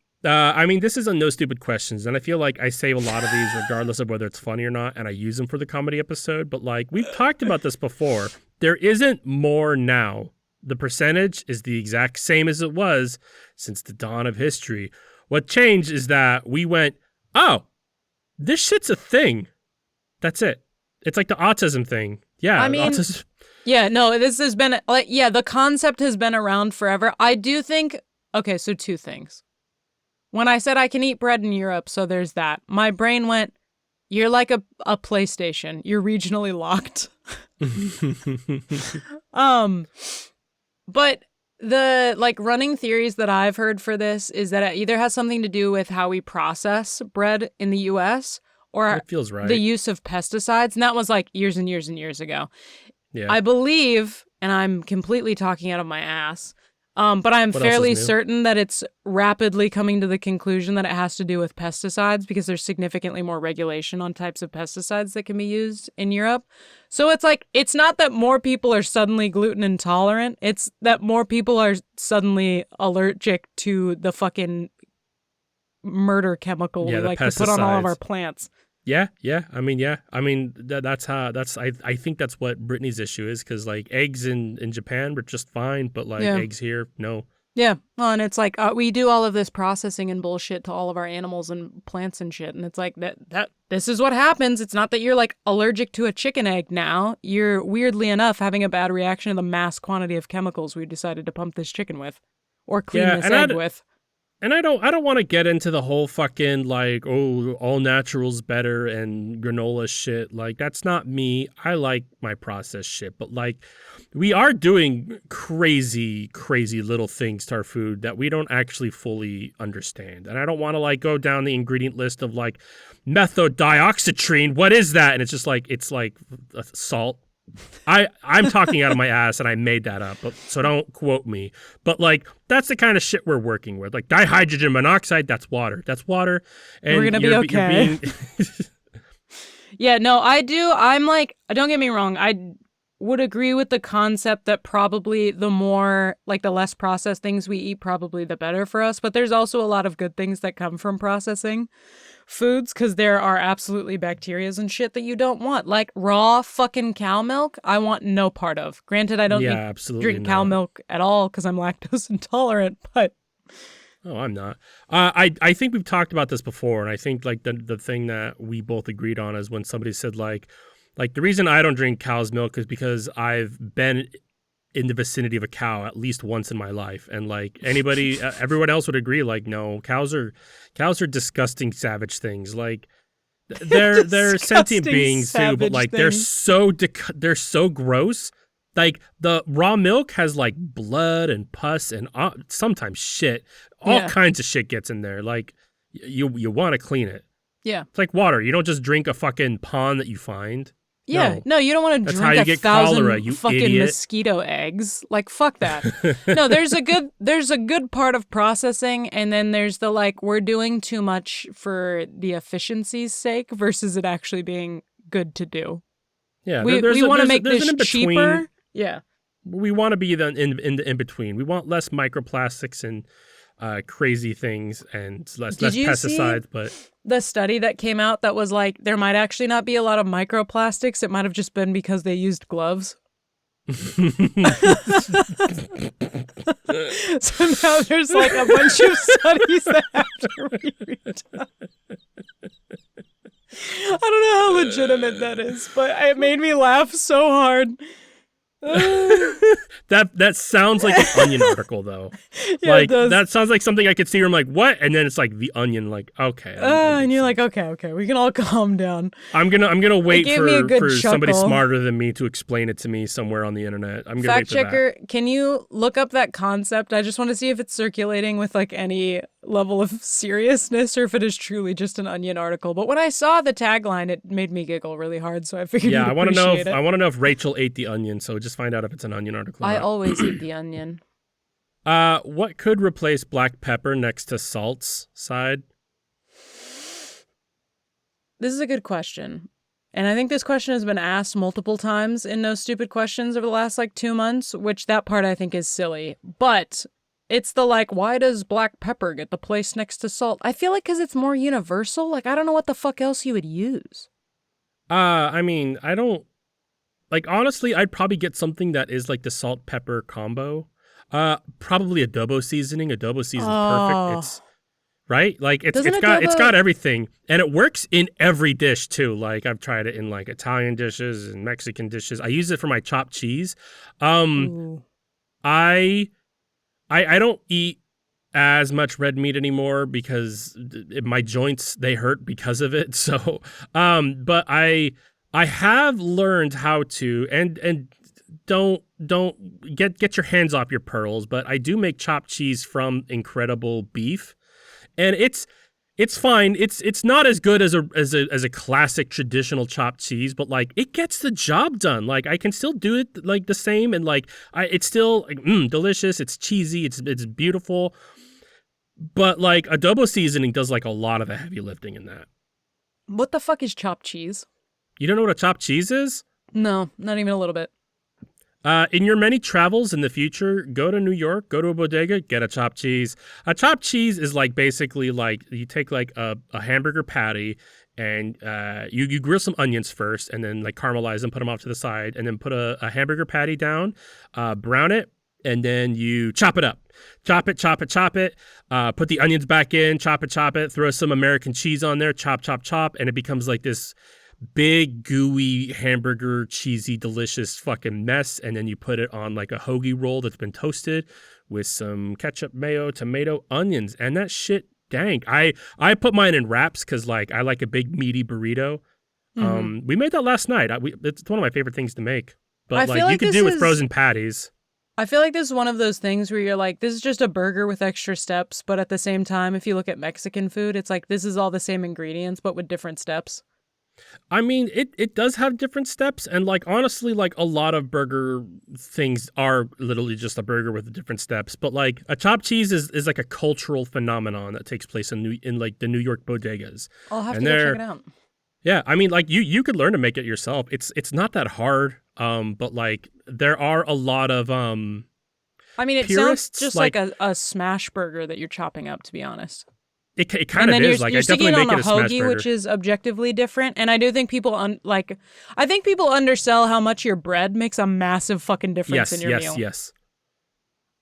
this is a no stupid questions, and I feel like I save a lot of these regardless of whether it's funny or not, and I use them for the comedy episode. But like we've talked about this before, there isn't more now. The percentage is the exact same as it was since the dawn of history. What changed is that we went, oh, this shit's a thing. That's it. It's like the autism thing. Yeah, I mean, autism. Yeah, no, this has been like, yeah, the concept has been around forever. I do think. Okay, so two things. When I said I can eat bread in Europe, so there's that. My brain went, you're like a PlayStation. You're regionally locked. But the like running theories that I've heard for this is that it either has something to do with how we process bread in the US or it feels right. the use of pesticides. And that was like years and years and years ago. Yeah. I believe, and I'm completely talking out of my ass, but I'm fairly certain that it's rapidly coming to the conclusion that it has to do with pesticides because there's significantly more regulation on types of pesticides that can be used in Europe. So it's like, it's not that more people are suddenly gluten intolerant. It's that more people are suddenly allergic to the fucking murder chemical we like to put on all of our plants. Yeah. I mean, I think that's what Brittany's issue is, because like eggs in Japan were just fine, but like eggs here, no. Yeah, well, and it's like we do all of this processing and bullshit to all of our animals and plants and shit, and it's like that this is what happens. It's not that you're like allergic to a chicken egg now. You're weirdly enough having a bad reaction to the mass quantity of chemicals we decided to pump this chicken with, or clean this egg with. And I don't want to get into the whole fucking like, oh, all natural's better and granola shit. Like, that's not me. I like my processed shit. But like, we are doing crazy, crazy little things to our food that we don't actually fully understand. And I don't want to like go down the ingredient list of like methyldoxytrine. What is that? And it's like salt. I'm talking out of my ass and I made that up, so don't quote me. But like, that's the kind of shit we're working with. Like dihydrogen monoxide, that's water. And we're gonna be okay. Yeah, no, I do. I'm like, don't get me wrong. I would agree with the concept that probably the more, like the less processed things we eat, probably the better for us. But there's also a lot of good things that come from processing foods, because there are absolutely bacterias and shit that you don't want. Like raw fucking cow milk, I want no part of. Granted, I don't drink cow milk at all because I'm lactose intolerant, but... Oh, I'm not. I think we've talked about this before, and I think like the thing that we both agreed on is when somebody said like the reason I don't drink cow's milk is because I've been in the vicinity of a cow at least once in my life, and like anybody, everyone else would agree. Like, no, cows are disgusting, savage things. Like they're sentient beings too, but like things. they're so gross. Like the raw milk has like blood and pus and sometimes shit. All kinds of shit gets in there. Like you want to clean it. Yeah, it's like water. You don't just drink a fucking pond that you find. Yeah, no, you don't want to drink 1,000 cholera, fucking idiot. Mosquito eggs. Like, fuck that. No, there's a good part of processing, and then there's the like, we're doing too much for the efficiency's sake versus it actually being good to do. Yeah, we want to make this cheaper. Yeah, we want to be in between. We want less microplastics and crazy things and less Did you see pesticides. But the study that came out that was like there might actually not be a lot of microplastics? It might have just been because they used gloves. So now there's like a bunch of studies that have to be redone. I don't know how legitimate that is, but it made me laugh so hard. That sounds like an Onion article, though. Yeah, like it does. that sounds like something I could see where I'm like, what? And then it's like the Onion, like, okay. And you're like, okay, we can all calm down. I'm gonna wait gave me a good for somebody chuckle. smarter than me to explain it to me somewhere on the internet. I'm gonna Fact wait for checker, can you look up that concept? I just want to see if it's circulating with like any level of seriousness or if it is truly just an Onion article. But when I saw the tagline, it made me giggle really hard, so I figured that. Yeah, you'd I want to know. appreciate it. I want to know if Rachel ate the onion. So just find out if it's an Onion article. Or I not. always eat the onion. What could replace black pepper next to salt's side? This is a good question. And I think this question has been asked multiple times in No Stupid Questions over the last like 2 months, which that part I think is silly. But it's the like, why does black pepper get the place next to salt? I feel like because it's more universal. Like, I don't know what the fuck else you would use. I mean, I don't like honestly. I'd probably get something that is like the salt pepper combo. Probably adobo seasoning. Adobo season's perfect. It's right, like it's got everything, and it works in every dish too. Like I've tried it in like Italian dishes and Mexican dishes. I use it for my chopped cheese. I don't eat as much red meat anymore because my joints, they hurt because of it. So, but I have learned how to, and don't get your hands off your pearls, but I do make chopped cheese from incredible beef, and it's fine. It's not as good as a classic traditional chopped cheese, but like it gets the job done. Like I can still do it like the same, and like it's still like, delicious. It's cheesy. It's beautiful. But like adobo seasoning does like a lot of the heavy lifting in that. What the fuck is chopped cheese? You don't know what a chopped cheese is? No, not even a little bit. In your many travels in the future, go to New York, go to a bodega, get a chopped cheese. A chopped cheese is like basically like you take like a hamburger patty and you grill some onions first and then like caramelize them, put them off to the side, and then put a hamburger patty down, brown it, and then you chop it up. Chop it. Put the onions back in, chop it, throw some American cheese on there, chop, and it becomes like this big, gooey, hamburger, cheesy, delicious fucking mess. And then you put it on like a hoagie roll that's been toasted with some ketchup, mayo, tomato, onions. And that shit, dang. I put mine in wraps because like I like a big, meaty burrito. Mm-hmm. We made that last night. It's one of my favorite things to make. But like you could do it with frozen patties. I feel like this is one of those things where you're like, this is just a burger with extra steps. But at the same time, if you look at Mexican food, it's like this is all the same ingredients, but with different steps. I mean, it does have different steps, and like honestly, like a lot of burger things are literally just a burger with different steps. But like a chopped cheese is like a cultural phenomenon that takes place in like the New York bodegas. I'll have to go check it out. Yeah, I mean, like you could learn to make it yourself. It's not that hard. But like there are a lot of I mean, it sounds just like a smash burger that you're chopping up, to be honest. It kind of is. Like I definitely make it a smash burger, which is objectively different. And I do think people I think people undersell how much your bread makes a massive fucking difference in your meal. Yes.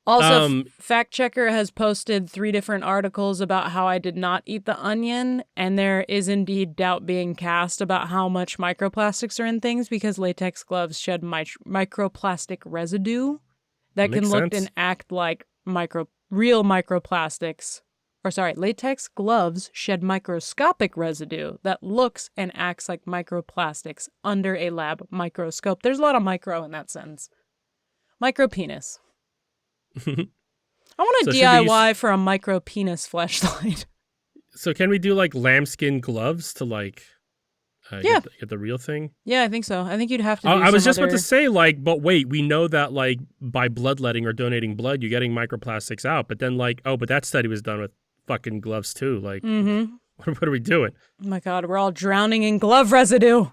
Also, Fact Checker has posted 3 different articles about how I did not eat the onion, and there is indeed doubt being cast about how much microplastics are in things because latex gloves shed microplastic residue that can look and act like real microplastics. Latex gloves shed microscopic residue that looks and acts like microplastics under a lab microscope. There's a lot of micro in that sentence. Micro penis. I want a DIY for a micro penis fleshlight. So can we do like lambskin gloves to like get the real thing? Yeah, I think so. I think you'd have to do I was just about to say like, but wait, we know that like by bloodletting or donating blood, you're getting microplastics out. But then like, but that study was done with fucking gloves too. Like, what are we doing? Oh my God, we're all drowning in glove residue.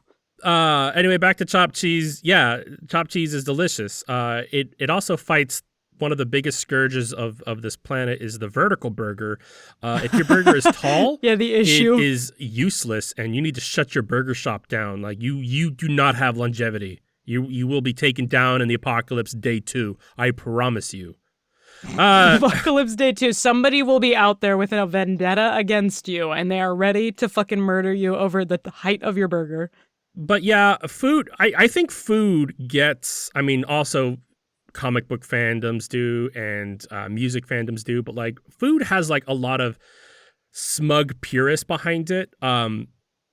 Anyway, back to chopped cheese. Yeah, chopped cheese is delicious. It also fights one of the biggest scourges of this planet is the vertical burger. If your burger is tall, Yeah, the issue it is useless, and you need to shut your burger shop down. Like you do not have longevity. You will be taken down in the apocalypse day 2. I promise you. Apocalypse Day 2. Somebody will be out there with a vendetta against you, and they are ready to fucking murder you over the height of your burger. But yeah, food, I think food gets, I mean, also comic book fandoms do and music fandoms do, but like food has like a lot of smug purists behind it.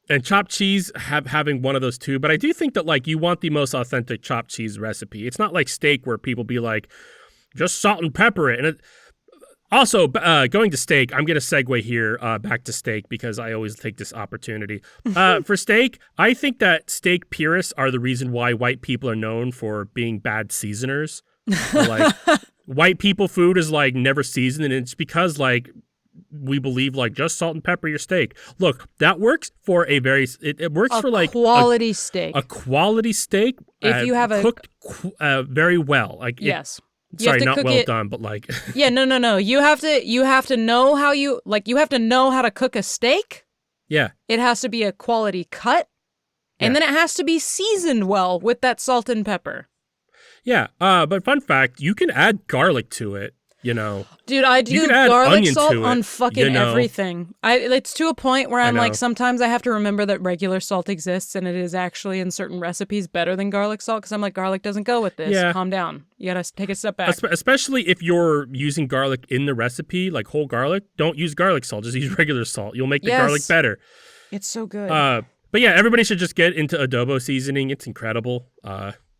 And chopped cheese having one of those too. But I do think that like you want the most authentic chopped cheese recipe. It's not like steak where people be like, just salt and pepper it. And also, going to steak, I'm going to segue here back to steak because I always take this opportunity. For steak, I think that steak purists are the reason why white people are known for being bad seasoners. Like, white people food is like never seasoned, and it's because like we believe like just salt and pepper your steak. Look, that works for it works for like quality steak. A quality steak if you have cooked very well. Like yes. Sorry, not well done, but like yeah, no. You have to know how you have to know how to cook a steak. Yeah. It has to be a quality cut. And then it has to be seasoned well with that salt and pepper. Yeah. But fun fact, you can add garlic to it, you know. Dude, I do garlic salt on fucking everything. It's to a point where I'm like, sometimes I have to remember that regular salt exists and it is actually in certain recipes better than garlic salt because I'm like, garlic doesn't go with this. Yeah. Calm down. You gotta take a step back. Especially if you're using garlic in the recipe, like whole garlic, don't use garlic salt. Just use regular salt. You'll make the garlic better. It's so good. But yeah, everybody should just get into adobo seasoning. It's incredible.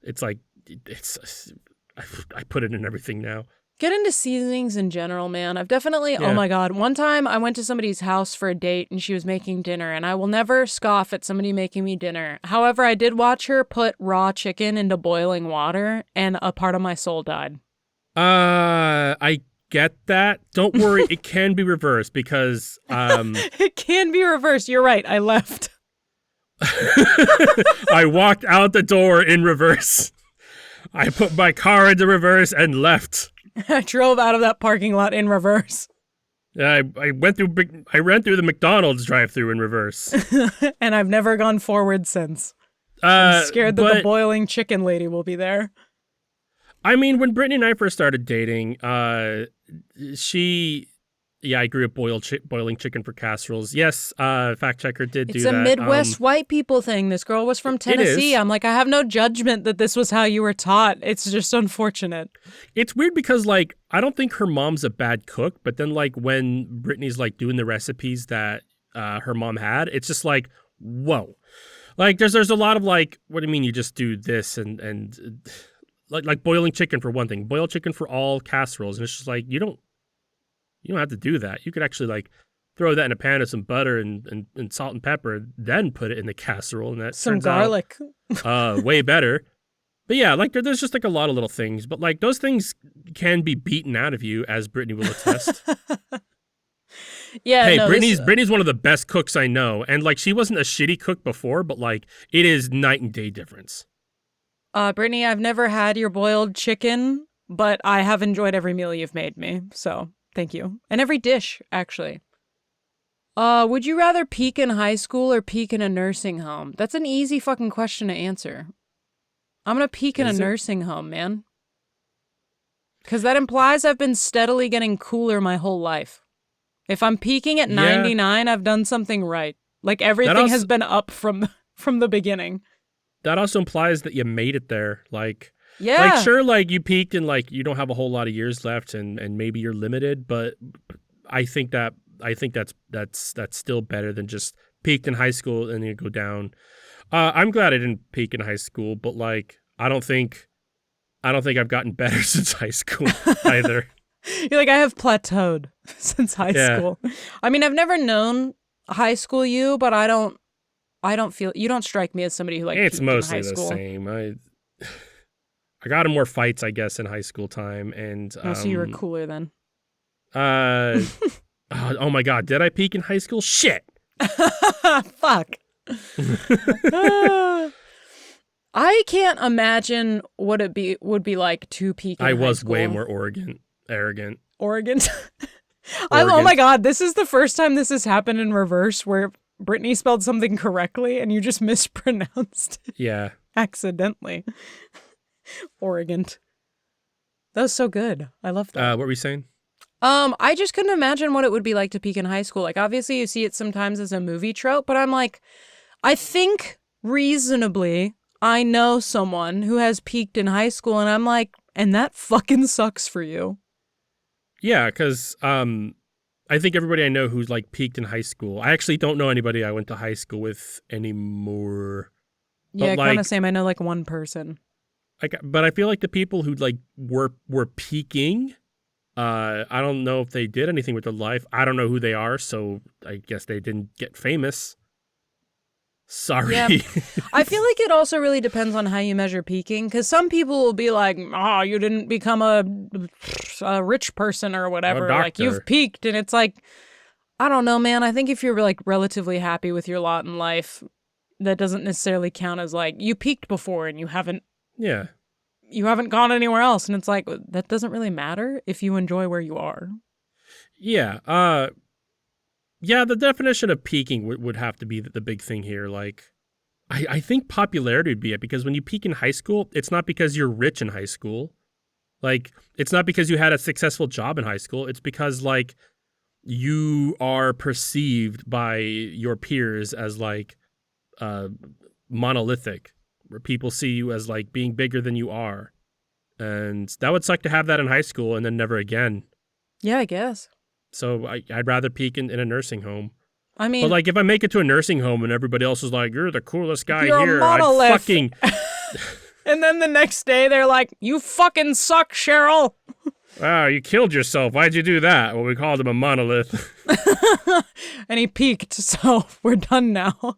It's like, I put it in everything now. Get into seasonings in general, man. I've definitely, oh my God. One time I went to somebody's house for a date and she was making dinner, and I will never scoff at somebody making me dinner. However, I did watch her put raw chicken into boiling water and a part of my soul died. I get that. Don't worry. It can be reversed because... It can be reversed. You're right. I left. I walked out the door in reverse. I put my car into reverse and left. I drove out of that parking lot in reverse. Yeah, I ran through the McDonald's drive-thru in reverse. And I've never gone forward since. I'm scared that the boiling chicken lady will be there. I mean, when Brittany and I first started dating, I grew up boiling chicken for casseroles. Yes, fact checker did do that. It's a Midwest white people thing. This girl was from Tennessee. I'm like, I have no judgment that this was how you were taught. It's just unfortunate. It's weird because, like, I don't think her mom's a bad cook, but then, like, when Brittany's, like, doing the recipes that her mom had, it's just like, whoa. Like, there's a lot of, like, what do you mean you just do this and like boiling chicken for one thing. Boil chicken for all casseroles. And it's just like, you don't have to do that. You could actually like throw that in a pan of some butter and salt and pepper, then put it in the casserole, and that some garlic. Way better. But yeah, like there's just like a lot of little things, but like those things can be beaten out of you, as Brittany will attest. Yeah. Hey, no, Brittany's one of the best cooks I know, and like she wasn't a shitty cook before, but like it is night and day difference. Brittany, I've never had your boiled chicken, but I have enjoyed every meal you've made me. So. Thank you. And every dish, actually. Would you rather peak in high school or peak in a nursing home? That's an easy fucking question to answer. I'm going to peak in a nursing home, man. Because that implies I've been steadily getting cooler my whole life. If I'm peaking at 99, I've done something right. Like everything has been up from the beginning. That also implies that you made it there. Like... Yeah. Like, sure, like, you peaked and, like, you don't have a whole lot of years left and maybe you're limited, but I think that's still better than just peaked in high school and then you go down. I'm glad I didn't peak in high school, but, like, I don't think I've gotten better since high school either. You're like, I have plateaued since high school. I mean, I've never known high school you, but I don't feel, you don't strike me as somebody who, like, it's mostly the same. I got in more fights, I guess, in high school time, and so you were cooler then. Oh my God, did I peak in high school? Shit. Fuck. I can't imagine what it would be like to peak in I high was school. way more arrogant. Oregon. Oh my Oregon. god, this is the first time this has happened in reverse where Brittany spelled something correctly and you just mispronounced it Yeah. accidentally. Oregon. That was so good. I love that. What were you saying? I just couldn't imagine what it would be like to peak in high school. Like, obviously, you see it sometimes as a movie trope, but I'm like, I think reasonably, I know someone who has peaked in high school, and I'm like, and that fucking sucks for you. Yeah, because I think everybody I know who's like peaked in high school. I actually don't know anybody I went to high school with anymore. Yeah, But kind like, of same. I know like one person. but I feel like the people who like were peaking. I don't know if they did anything with their life. I don't know who they are, so I guess they didn't get famous. Sorry. Yeah. I feel like it also really depends on how you measure peaking, because some people will be like, oh, you didn't become a rich person or whatever. Like, doctor. you've peaked. And it's like, I don't know, man. I think if you're like relatively happy with your lot in life, that doesn't necessarily count as like, you peaked before and you haven't Yeah. gone anywhere else. And it's like, that doesn't really matter if you enjoy where you are. Yeah. Yeah, the definition of peaking would have to be the big thing here. Like, I think popularity would be it, because when you peak in high school, it's not because you're rich in high school. Like, it's not because you had a successful job in high school. It's because, like, you are perceived by your peers as, like, monolithic, where people see you as, like, being bigger than you are. And that would suck to have that in high school and then never again. Yeah, I guess. So I'd rather peak in a nursing home. I mean, But like, if I make it to a nursing home and everybody else is like, "You're the coolest guy you're here," a monolith. I'd fucking And then the next day they're like, you fucking suck, Cheryl. wow, you killed yourself. Why'd you do that? Well, we called him a monolith. And he peaked, so we're done now.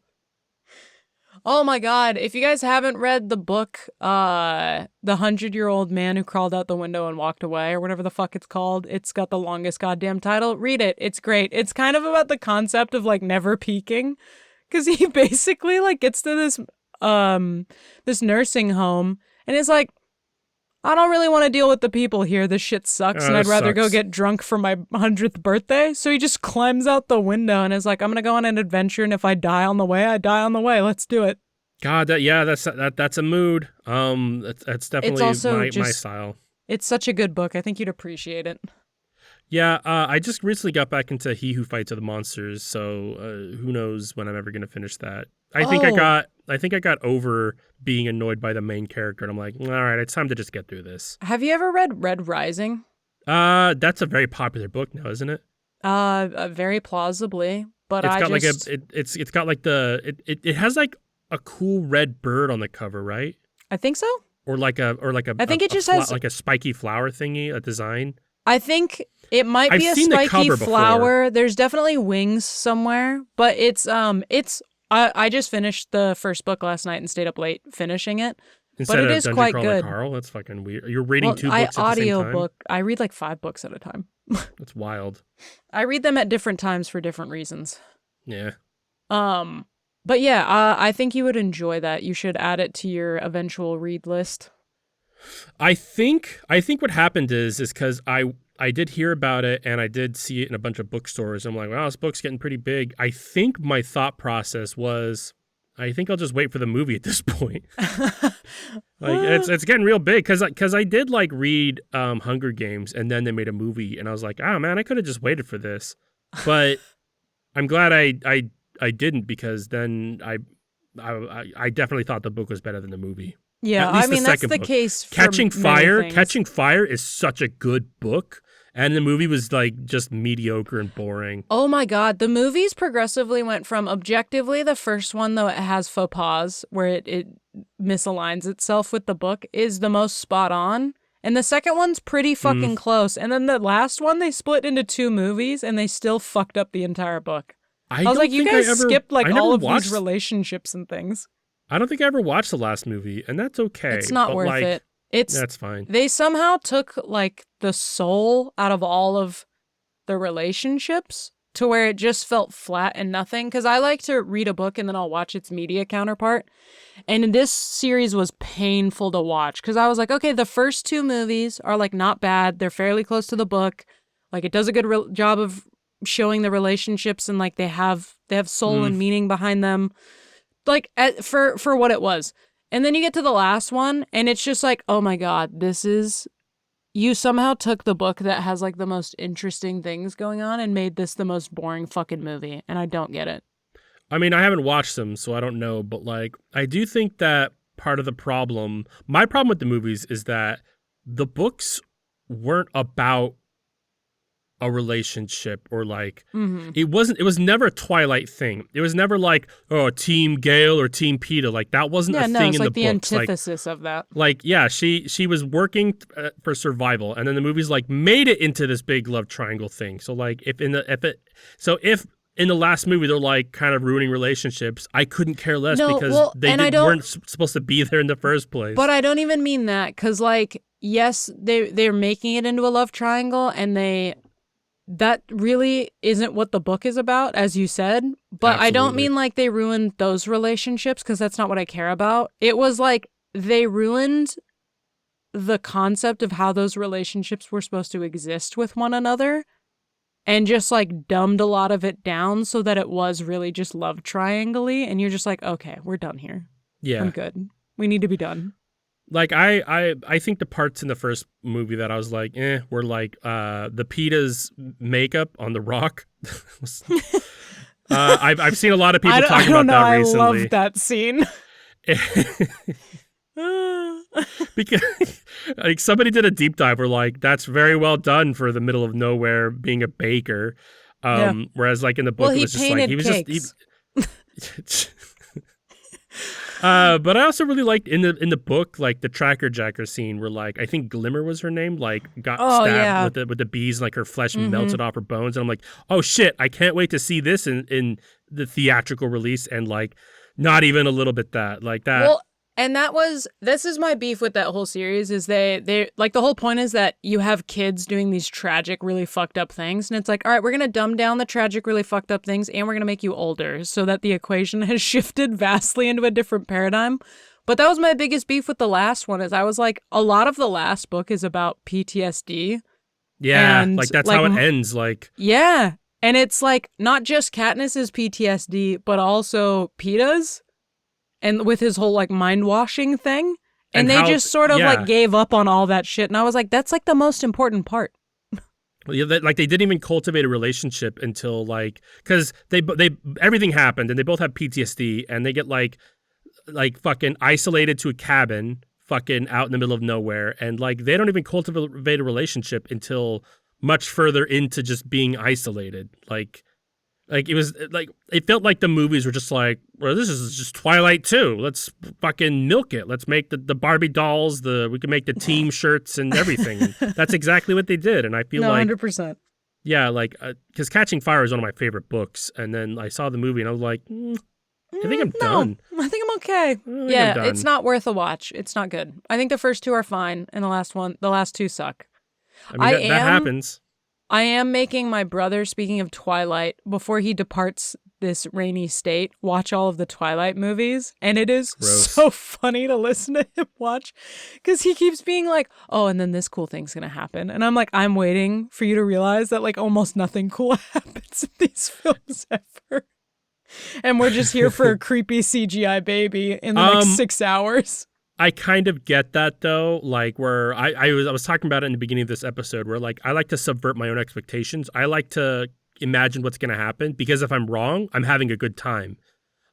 Oh my god, if you guys haven't read the book, The 100-Year-Old Man Who Crawled Out the Window and Walked Away, or whatever the fuck it's called, it's got the longest goddamn title. Read it. It's great. It's kind of about the concept of like never peaking, because he basically like gets to this nursing home and is like, I don't really want to deal with the people here. This shit sucks, and I'd rather go get drunk for my 100th birthday. So he just climbs out the window and is like, I'm gonna go on an adventure, and if I die on the way, I die on the way. Let's do it. God, that's a mood. That's definitely my style. It's such a good book. I think you'd appreciate it. Yeah, I just recently got back into He Who Fights Other Monsters, so who knows when I'm ever gonna finish that. I think I got over being annoyed by the main character, and I'm like, all right, it's time to just get through this. Have you ever read Red Rising? That's a very popular book now, isn't it? Very plausibly, but it's got like it has like a cool red bird on the cover, right? I think so. Or like a I think it just has like a spiky flower thingy, a design. I think it might be a spiky flower. There's definitely wings somewhere, but I just finished the first book last night and stayed up late finishing it. Instead but it of is Dungeon quite Crawler good. Carl, that's fucking weird. You're reading two books at the same time? I read like 5 books at a time. That's wild. I read them at different times for different reasons. Yeah. But yeah, I think you would enjoy that. You should add it to your eventual read list. I think what happened is because I did hear about it and I did see it in a bunch of bookstores. I'm like, wow, this book's getting pretty big. I think my thought process was, I think I'll just wait for the movie at this point. Like it's getting real big because I did like read Hunger Games and then they made a movie and I was like, oh man, I could have just waited for this. But I'm glad I didn't, because then I definitely thought the book was better than the movie. Yeah, I mean that's the case for Catching Fire. things. Catching Fire is such a good book, and the movie was like just mediocre and boring. Oh my god, the movies progressively went from objectively the first one, though it has faux pas where it misaligns itself with the book, is the most spot on. And the second one's pretty fucking close. And then the last one they split into 2 movies and they still fucked up the entire book. I was like, you guys skipped like all of these relationships and things. I don't think I ever watched the last movie, and that's okay. It's not worth it. That's fine. They somehow took like the soul out of all of the relationships to where it just felt flat and nothing. Because I like to read a book and then I'll watch its media counterpart. And this series was painful to watch because I was like, okay, the first 2 movies are like not bad. They're fairly close to the book. Like it does a good job of showing the relationships and like they have soul and meaning behind them. Like for what it was. And then you get to the last one and it's just like, oh my God, you somehow took the book that has like the most interesting things going on and made this the most boring fucking movie. And I don't get it. I mean, I haven't watched them, so I don't know. But like, I do think that part of the problem, my problem with the movies is that the books weren't about a relationship or like it was never a Twilight thing. It was never like, oh, Team Gale or Team Peeta. Like that wasn't a thing in like the the books. antithesis of that. Like yeah, she was working for survival, and then the movies like made it into this big love triangle thing. So like if in the last movie they're like kind of ruining relationships, I couldn't care less because weren't supposed to be there in the first place. But I don't even mean that because like yes, they're making it into a love triangle and that really isn't what the book is about, as you said. But absolutely. I don't mean like they ruined those relationships because that's not what I care about. It was like they ruined the concept of how those relationships were supposed to exist with one another and just like dumbed a lot of it down so that it was really just love triangle-y. And you're just like, okay, we're done here. Yeah. I'm good. We need to be done. Like I think the parts in the first movie that I was like, were like the Peeta's makeup on the rock. I've seen a lot of people talking about that recently. I love that scene. Because like somebody did a deep dive where like that's very well done for the middle of nowhere being a baker. Whereas like in the book it was just like he was cakes. But I also really liked in the book, like the tracker jacker scene where like I think Glimmer was her name, like got stabbed with the bees, and like her flesh melted off her bones, and I'm like, oh shit, I can't wait to see this in the theatrical release, and like not even a little bit that. Well, and this is my beef with that whole series is they like the whole point is that you have kids doing these tragic, really fucked up things. And it's like, all right, we're going to dumb down the tragic, really fucked up things and we're going to make you older so that the equation has shifted vastly into a different paradigm. But that was my biggest beef with the last one is I was like, a lot of the last book is about PTSD. Yeah, and like that's like, how it ends. Like, yeah. And it's like not just Katniss's PTSD, but also Peeta's. And with his whole like mind washing thing. And they just sort of like gave up on all that shit. And I was like, that's like the most important part. Yeah, like they didn't even cultivate a relationship until like, because they everything happened and they both have PTSD and they get like fucking isolated to a cabin fucking out in the middle of nowhere. And like they don't even cultivate a relationship until much further into just being isolated. Like it was like it felt like the movies were just like, well, this is just Twilight 2. Let's fucking milk it. Let's make the Barbie dolls. We can make the team shirts and everything. That's exactly what they did. And I feel like 100%. Yeah, like because Catching Fire is one of my favorite books. And then I saw the movie and I was like, I think I'm done. I think I'm okay. It's not worth a watch. It's not good. I think the first 2 are fine, and the last 2 suck. I mean, that happens. I am making my brother, speaking of Twilight, before he departs this rainy state, watch all of the Twilight movies. And it is so funny to listen to him watch because he keeps being like, oh, and then this cool thing's going to happen. And I'm like, I'm waiting for you to realize that like almost nothing cool happens in these films ever. And we're just here for a creepy CGI baby in the next 6 hours. I kind of get that though, like where I was talking about it in the beginning of this episode where like I like to subvert my own expectations. I like to imagine what's going to happen because if I'm wrong, I'm having a good time.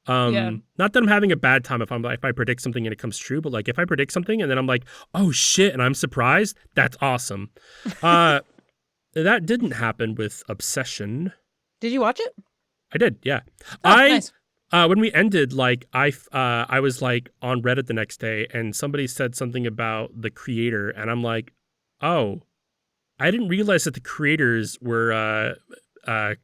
Not that I'm having a bad time if I predict something and it comes true, but like if I predict something and then I'm like, oh shit, and I'm surprised, that's awesome. That didn't happen with Obsession. Did you watch it? I did, yeah. Nice. When we ended, like I was like on Reddit the next day, and somebody said something about the creator, and I'm like, oh, I didn't realize that the creators were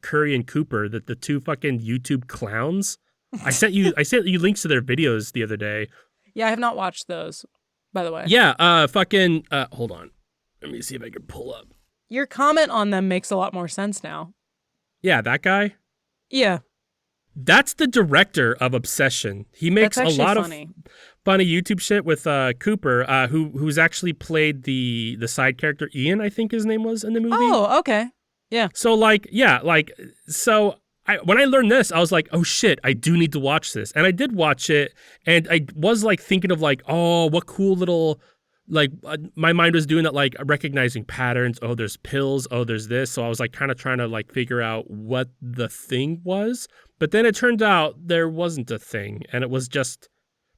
Curry and Cooper, that the 2 fucking YouTube clowns. I sent you links to their videos the other day. Yeah, I have not watched those, by the way. Yeah, hold on, let me see if I can pull up. Your comment on them makes a lot more sense now. Yeah, that guy. Yeah, That's the director of Obsession. He that's makes a actually lot funny. of funny YouTube shit with Cooper, who's actually played the side character Ian, I think his name was in the movie. Oh, okay. Yeah. So like, yeah, like so. When I learned this, I was like, oh shit, I do need to watch this. And I did watch it, and I was like thinking of like, oh, what cool little, like, my mind was doing that, like recognizing patterns. Oh, there's pills. Oh, there's this. So I was like kind of trying to like figure out what the thing was. But then it turned out there wasn't a thing, and it was just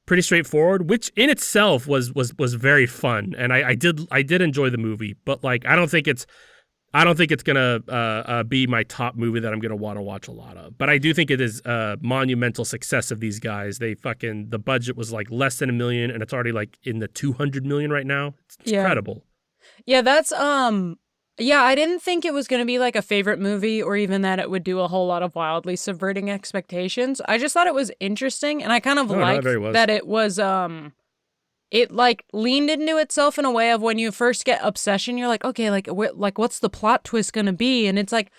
pretty straightforward, which in itself was very fun. And I did enjoy the movie, but like I don't think it's gonna be my top movie that I'm gonna want to watch a lot of. But I do think it is a monumental success of these guys. The budget was like less than $1 million, and it's already like in the 200 million right now. It's incredible. Yeah, that's yeah, I didn't think it was going to be like a favorite movie or even that it would do a whole lot of wildly subverting expectations. I just thought it was interesting, and I kind of liked that it was it like leaned into itself in a way of when you first get Obsession, you're like, okay, like what's the plot twist going to be? And it's like,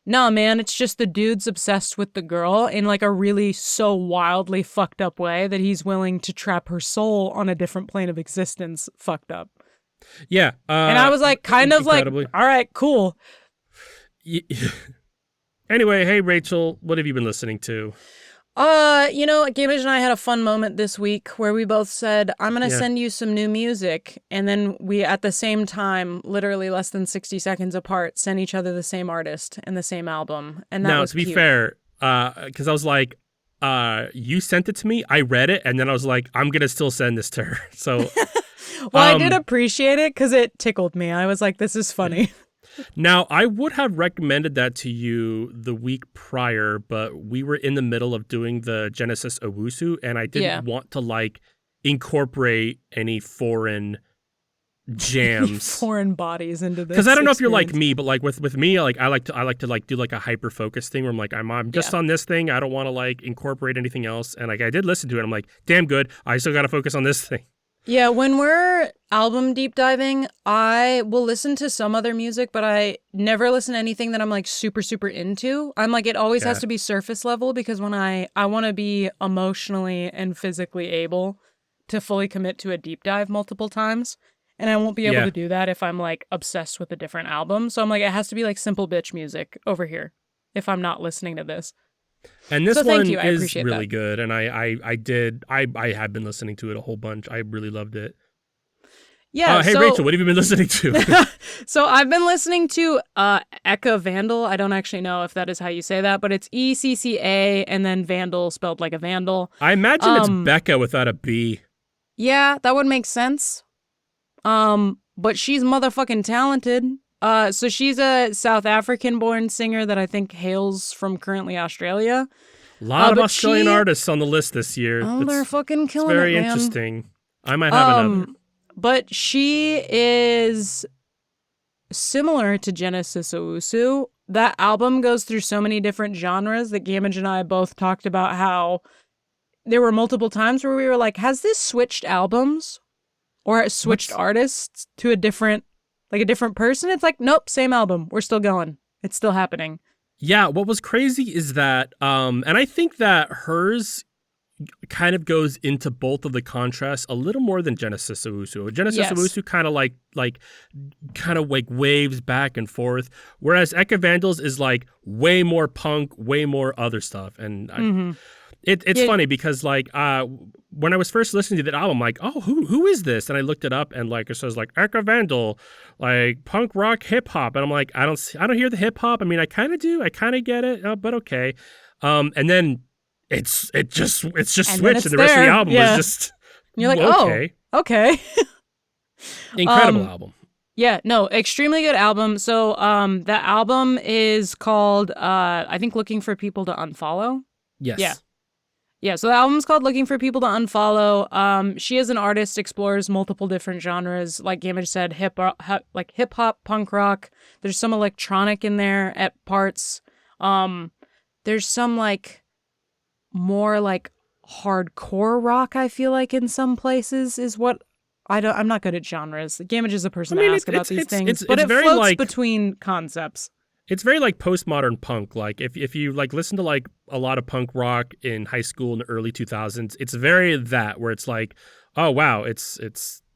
no, man, it's just the dude's obsessed with the girl in like a really so wildly fucked up way that he's willing to trap her soul on a different plane of existence. Fucked up. Yeah. And I was like, kind of like, all right, cool. Anyway, hey, Rachel, what have you been listening to? You know, Gamage and I had a fun moment this week where we both said, I'm going to send you some new music. And then we, at the same time, literally less than 60 seconds apart, sent each other the same artist and the same album. And that was to be cute. fair, because I was like, you sent it to me, I read it, and then I was like, I'm going to still send this to her. So... Well, I did appreciate it because it tickled me. I was like, this is funny. Now, I would have recommended that to you the week prior, but we were in the middle of doing the Genesis Owusu, and I didn't want to like incorporate any foreign jams, foreign bodies into this. Because I don't know if you're like me, but like with me, like I like to like do like a hyper focus thing where I'm like I'm just on this thing. I don't want to like incorporate anything else. And like I did listen to it. I'm like, damn good. I still got to focus on this thing. Yeah, when we're album deep diving, I will listen to some other music, but I never listen to anything that I'm like super, super into. I'm like, it always has to be surface level because when I want to be emotionally and physically able to fully commit to a deep dive multiple times. And I won't be able to do that if I'm like obsessed with a different album. So I'm like, it has to be like simple bitch music over here if I'm not listening to this. And this one is really good, and I have been listening to it a whole bunch. I really loved it. Yeah. Hey, Rachel, what have you been listening to? So I've been listening to Ecca Vandal. I don't actually know if that is how you say that, but it's ECCA and then Vandal spelled like a vandal. I imagine it's Becca without a B. Yeah, that would make sense. But she's motherfucking talented. So she's a South African-born singer that I think hails from currently Australia. A lot of Australian artists on the list this year. Oh, they're fucking killing it, man. Very interesting. I might have another. But she is similar to Genesis Owusu. That album goes through so many different genres that Gamage and I both talked about how there were multiple times where we were like, has this switched albums or switched artists to a different person? It's like, nope, same album. We're still going. It's still happening. Yeah, what was crazy is that, and I think that hers kind of goes into both of the contrasts a little more than Genesis Owusu. Genesis Owusu kind of like waves back and forth, whereas Ecca Vandals is like way more punk, way more other stuff. And it's funny because like when I was first listening to that album, I'm like, oh, who is this? And I looked it up and like it says like Ecca Vandal, like punk rock hip hop, and I'm like, I don't hear the hip hop. I mean, I kind of do, I kind of get it, but okay. And then it's just switched, and the rest of the album was just. And you're like, okay. Oh, okay. Incredible album. Yeah, no, extremely good album. So the album is called I think Looking for People to Unfollow. Yes. Yeah, so the album's called Looking for People to Unfollow. She as an artist explores multiple different genres. Like Gamage said, hip hop, punk rock. There's some electronic in there at parts. There's some like more like hardcore rock, I feel like in some places is what I'm not good at genres. Gamage is the person to ask about these things, but it floats between concepts. It's very like postmodern punk. Like if you like listen to like a lot of punk rock in high school in the early 2000s, it's very that where it's like, oh wow, it's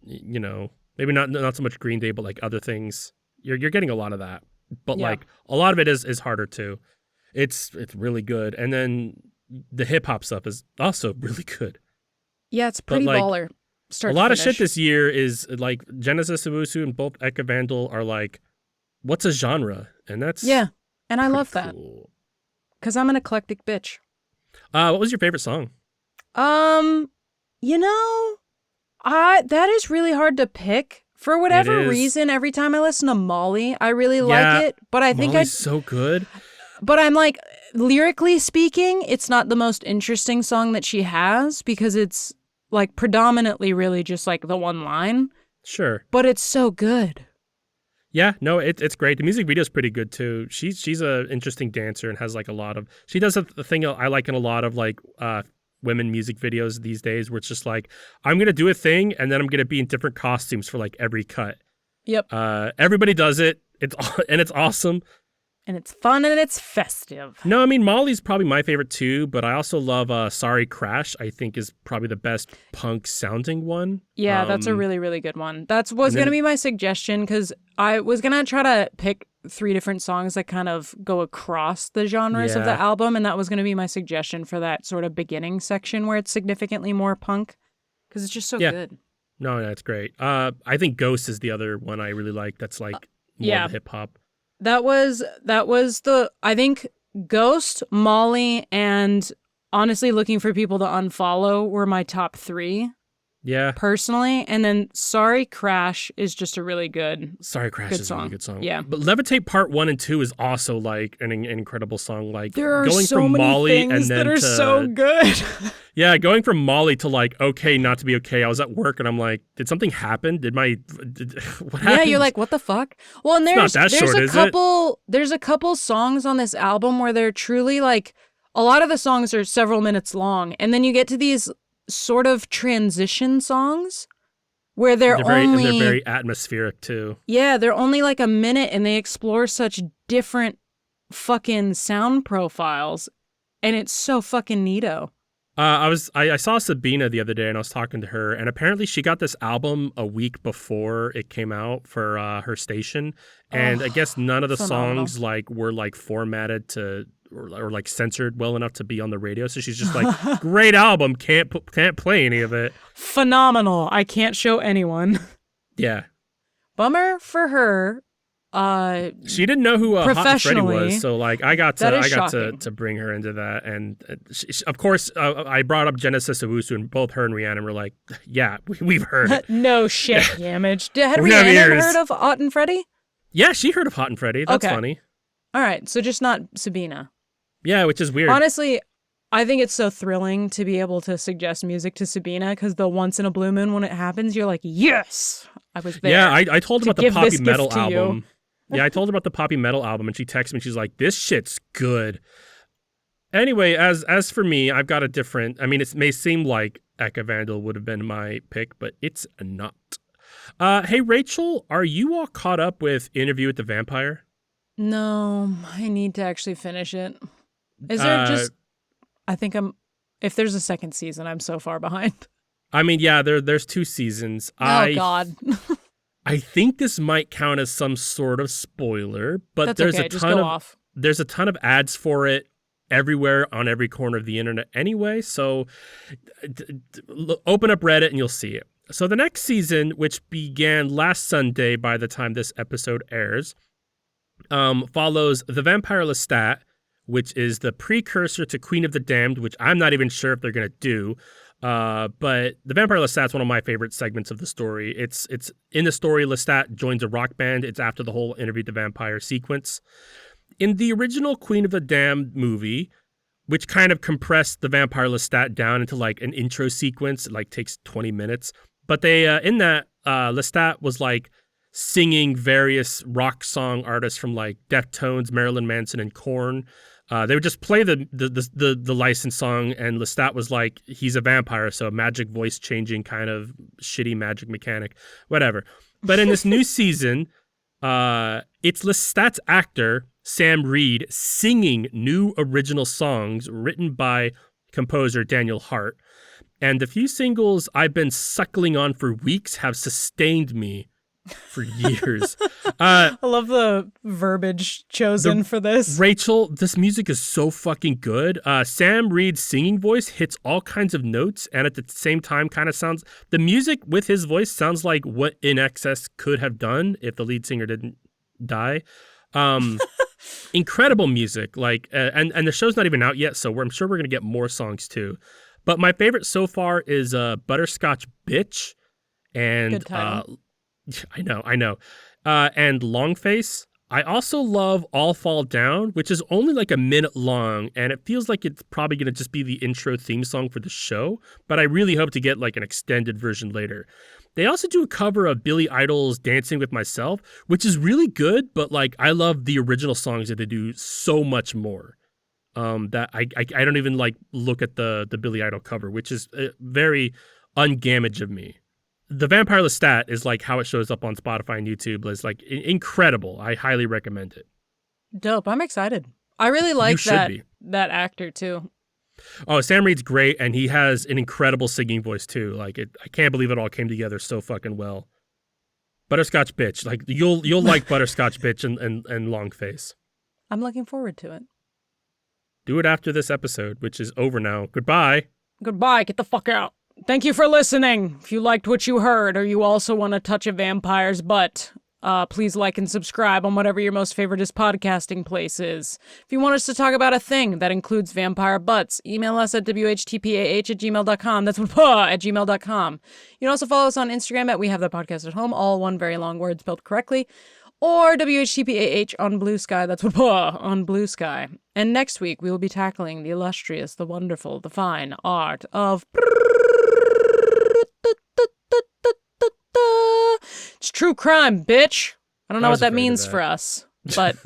you know, maybe not so much Green Day, but like other things. You're getting a lot of that, but Yeah. like a lot of it is harder too. It's really good, and then the hip hop stuff is also really good. Yeah, it's But pretty like baller. a Start to lot of shit finish. this year is like Genesis Owusu and both Eka Vandal are like, what's a genre? And that's Yeah, and I pretty love that cool. because I'm an eclectic bitch. What was your favorite song? Um, you know, I that is really hard to pick. For It whatever is. reason, every time I listen to Molly, I really like Yeah, it. But I think Molly's so good. but I'm like, lyrically speaking, it's not the most interesting song that she has because it's like predominantly really just like the one line, Sure. but it's so good. Yeah, no, it's great. The music video is pretty good too. She's a interesting dancer and has like a lot of. She does a thing I like in a lot of like women music videos these days, where it's just like I'm gonna do a thing and then I'm gonna be in different costumes for like every cut. Yep. Everybody does it. It's awesome. And it's fun and it's festive. No, I mean Molly's probably my favorite too, but I also love Sorry Crash. I think is probably the best punk sounding one. Yeah, that's a really, really good one. That was and going to then- be my suggestion because I was going to try to pick 3 different songs that kind of go across the genres of the Yeah. album. And that was going to be my suggestion for that sort of beginning section where it's significantly more punk because it's just so Yeah. good. No, that's great. I think Ghost is the other one I really like. That's like more yeah. hip hop. That was I think Ghost, Molly, and honestly looking for people to unfollow were my top 3 Yeah. personally. And then Sorry Crash is just a really good. Sorry Crash Good is a really song. good song. Yeah. But Levitate Part 1 and 2 is also like an incredible song. Like There are going so from many Molly things and then that are to so good. yeah, going from Molly to like okay, not to be okay. I was at work and I'm like, did something happen? What happened? Yeah, you're like, what the fuck? Well, and It's not that there's short, a is it? couple there's a couple songs on this album where they're truly like a lot of the songs are several minutes long, and then you get to these sort of transition songs where they're very atmospheric too. yeah, they're only like a minute and they explore such different fucking sound profiles, and it's so fucking neato. I saw Sabina the other day and I was talking to her, and apparently she got this album a week before it came out for her station, and I guess none of the phenomenal. songs like were like formatted to or like censored well enough to be on the radio. So she's just like, great album, can't play any of it. Phenomenal. I can't show anyone. Yeah, Bummer for her. she didn't know who Hot and Freddy Professionally, was, so like I got that is to shocking. to bring her into that, and of course I brought up Genesis Owusu, and both her and Rhiannon were like, yeah, we've heard it. No shit, damage. Had We have Rhiannon ears. heard of Ott and Freddy? Yeah, she heard of Hot and Freddy. That's Okay. funny. All right, so just not Sabina. Yeah, which is weird. Honestly, I think it's so thrilling to be able to suggest music to Sabina because the once in a blue moon when it happens, you're like, yes, I was there. Yeah, I told her to about the give Poppy this Metal gift to you. album. Yeah, I told her about the Poppy Metal album, and she texted me. She's like, "This shit's good." Anyway, as for me, I've got a different. I mean, it may seem like Eka Vandal would have been my pick, but it's not. Hey, Rachel, are you all caught up with Interview with the Vampire? No, I need to actually finish it. Is there just? I think I'm. If there's a second season, I'm so far behind. I mean, yeah, there's 2 seasons. Oh God. I think this might count as some sort of spoiler, but That's there's okay. a Just ton go of off. there's a ton of ads for it everywhere on every corner of the internet anyway. So open up Reddit and you'll see it. So the next season, which began last Sunday by the time this episode airs, follows The Vampire Lestat, which is the precursor to Queen of the Damned, which I'm not even sure if they're going to do. But The Vampire Lestat's one of my favorite segments of the story. It's in the story, Lestat joins a rock band. It's after the whole Interview with the Vampire sequence. In the original Queen of the Damned movie, which kind of compressed The Vampire Lestat down into like an intro sequence, it like takes 20 minutes. But they in that Lestat was like singing various rock song artists from like Deftones, Marilyn Manson, and Korn. They would just play the licensed song, and Lestat was like, he's a vampire, so a magic voice changing kind of shitty magic mechanic, whatever. But in this new season, It's Lestat's actor, Sam Reed, singing new original songs written by composer Daniel Hart. And the few singles I've been suckling on for weeks have sustained me for years. I love the verbiage chosen for this. Rachel, this music is so fucking good. Sam Reed's singing voice hits all kinds of notes and at the same time kind of sounds... The music with his voice sounds like what In Excess could have done if the lead singer didn't die. Incredible music. And the show's not even out yet, so I'm sure we're going to get more songs too. But my favorite so far is Butterscotch Bitch. And Good title. I know. And Long Face. I also love All Fall Down, which is only like a minute long, and it feels like it's probably going to just be the intro theme song for the show, but I really hope to get like an extended version later. They also do a cover of Billy Idol's Dancing with Myself, which is really good, but like I love the original songs that they do so much more. That I don't even like look at the Billy Idol cover, which is very ungamage of me. The Vampire Lestat is like how it shows up on Spotify and YouTube. It's like incredible. I highly recommend it. Dope. I'm excited. I really like that actor too. Oh, Sam Reed's great, and he has an incredible singing voice too. Like I can't believe it all came together so fucking well. Butterscotch Bitch. Like you'll like Butterscotch Bitch and Long Face. I'm looking forward to it. Do it after this episode, which is over now. Goodbye. Goodbye. Get the fuck out. Thank you for listening. If you liked what you heard, or you also want to touch a vampire's butt, please like and subscribe on whatever your most favoriteest podcasting place is. If you want us to talk about a thing that includes vampire butts, email us at whtpah@gmail.com. That's at gmail.com. You can also follow us on Instagram at We Have The Podcast at Home, all one very long word spelled correctly, or WHTPAH on Blue Sky. That's on Blue Sky. And next week, we will be tackling the illustrious, the wonderful, the fine art of... It's true crime, bitch. I don't know what that means for us, but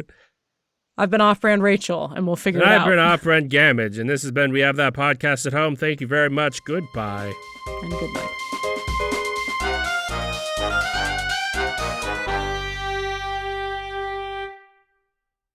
I've been Off-Brand Rachel, and we'll figure it out. I've been Off-Brand Gamage, and this has been We Have That Podcast at Home. Thank you very much. Goodbye. And good night.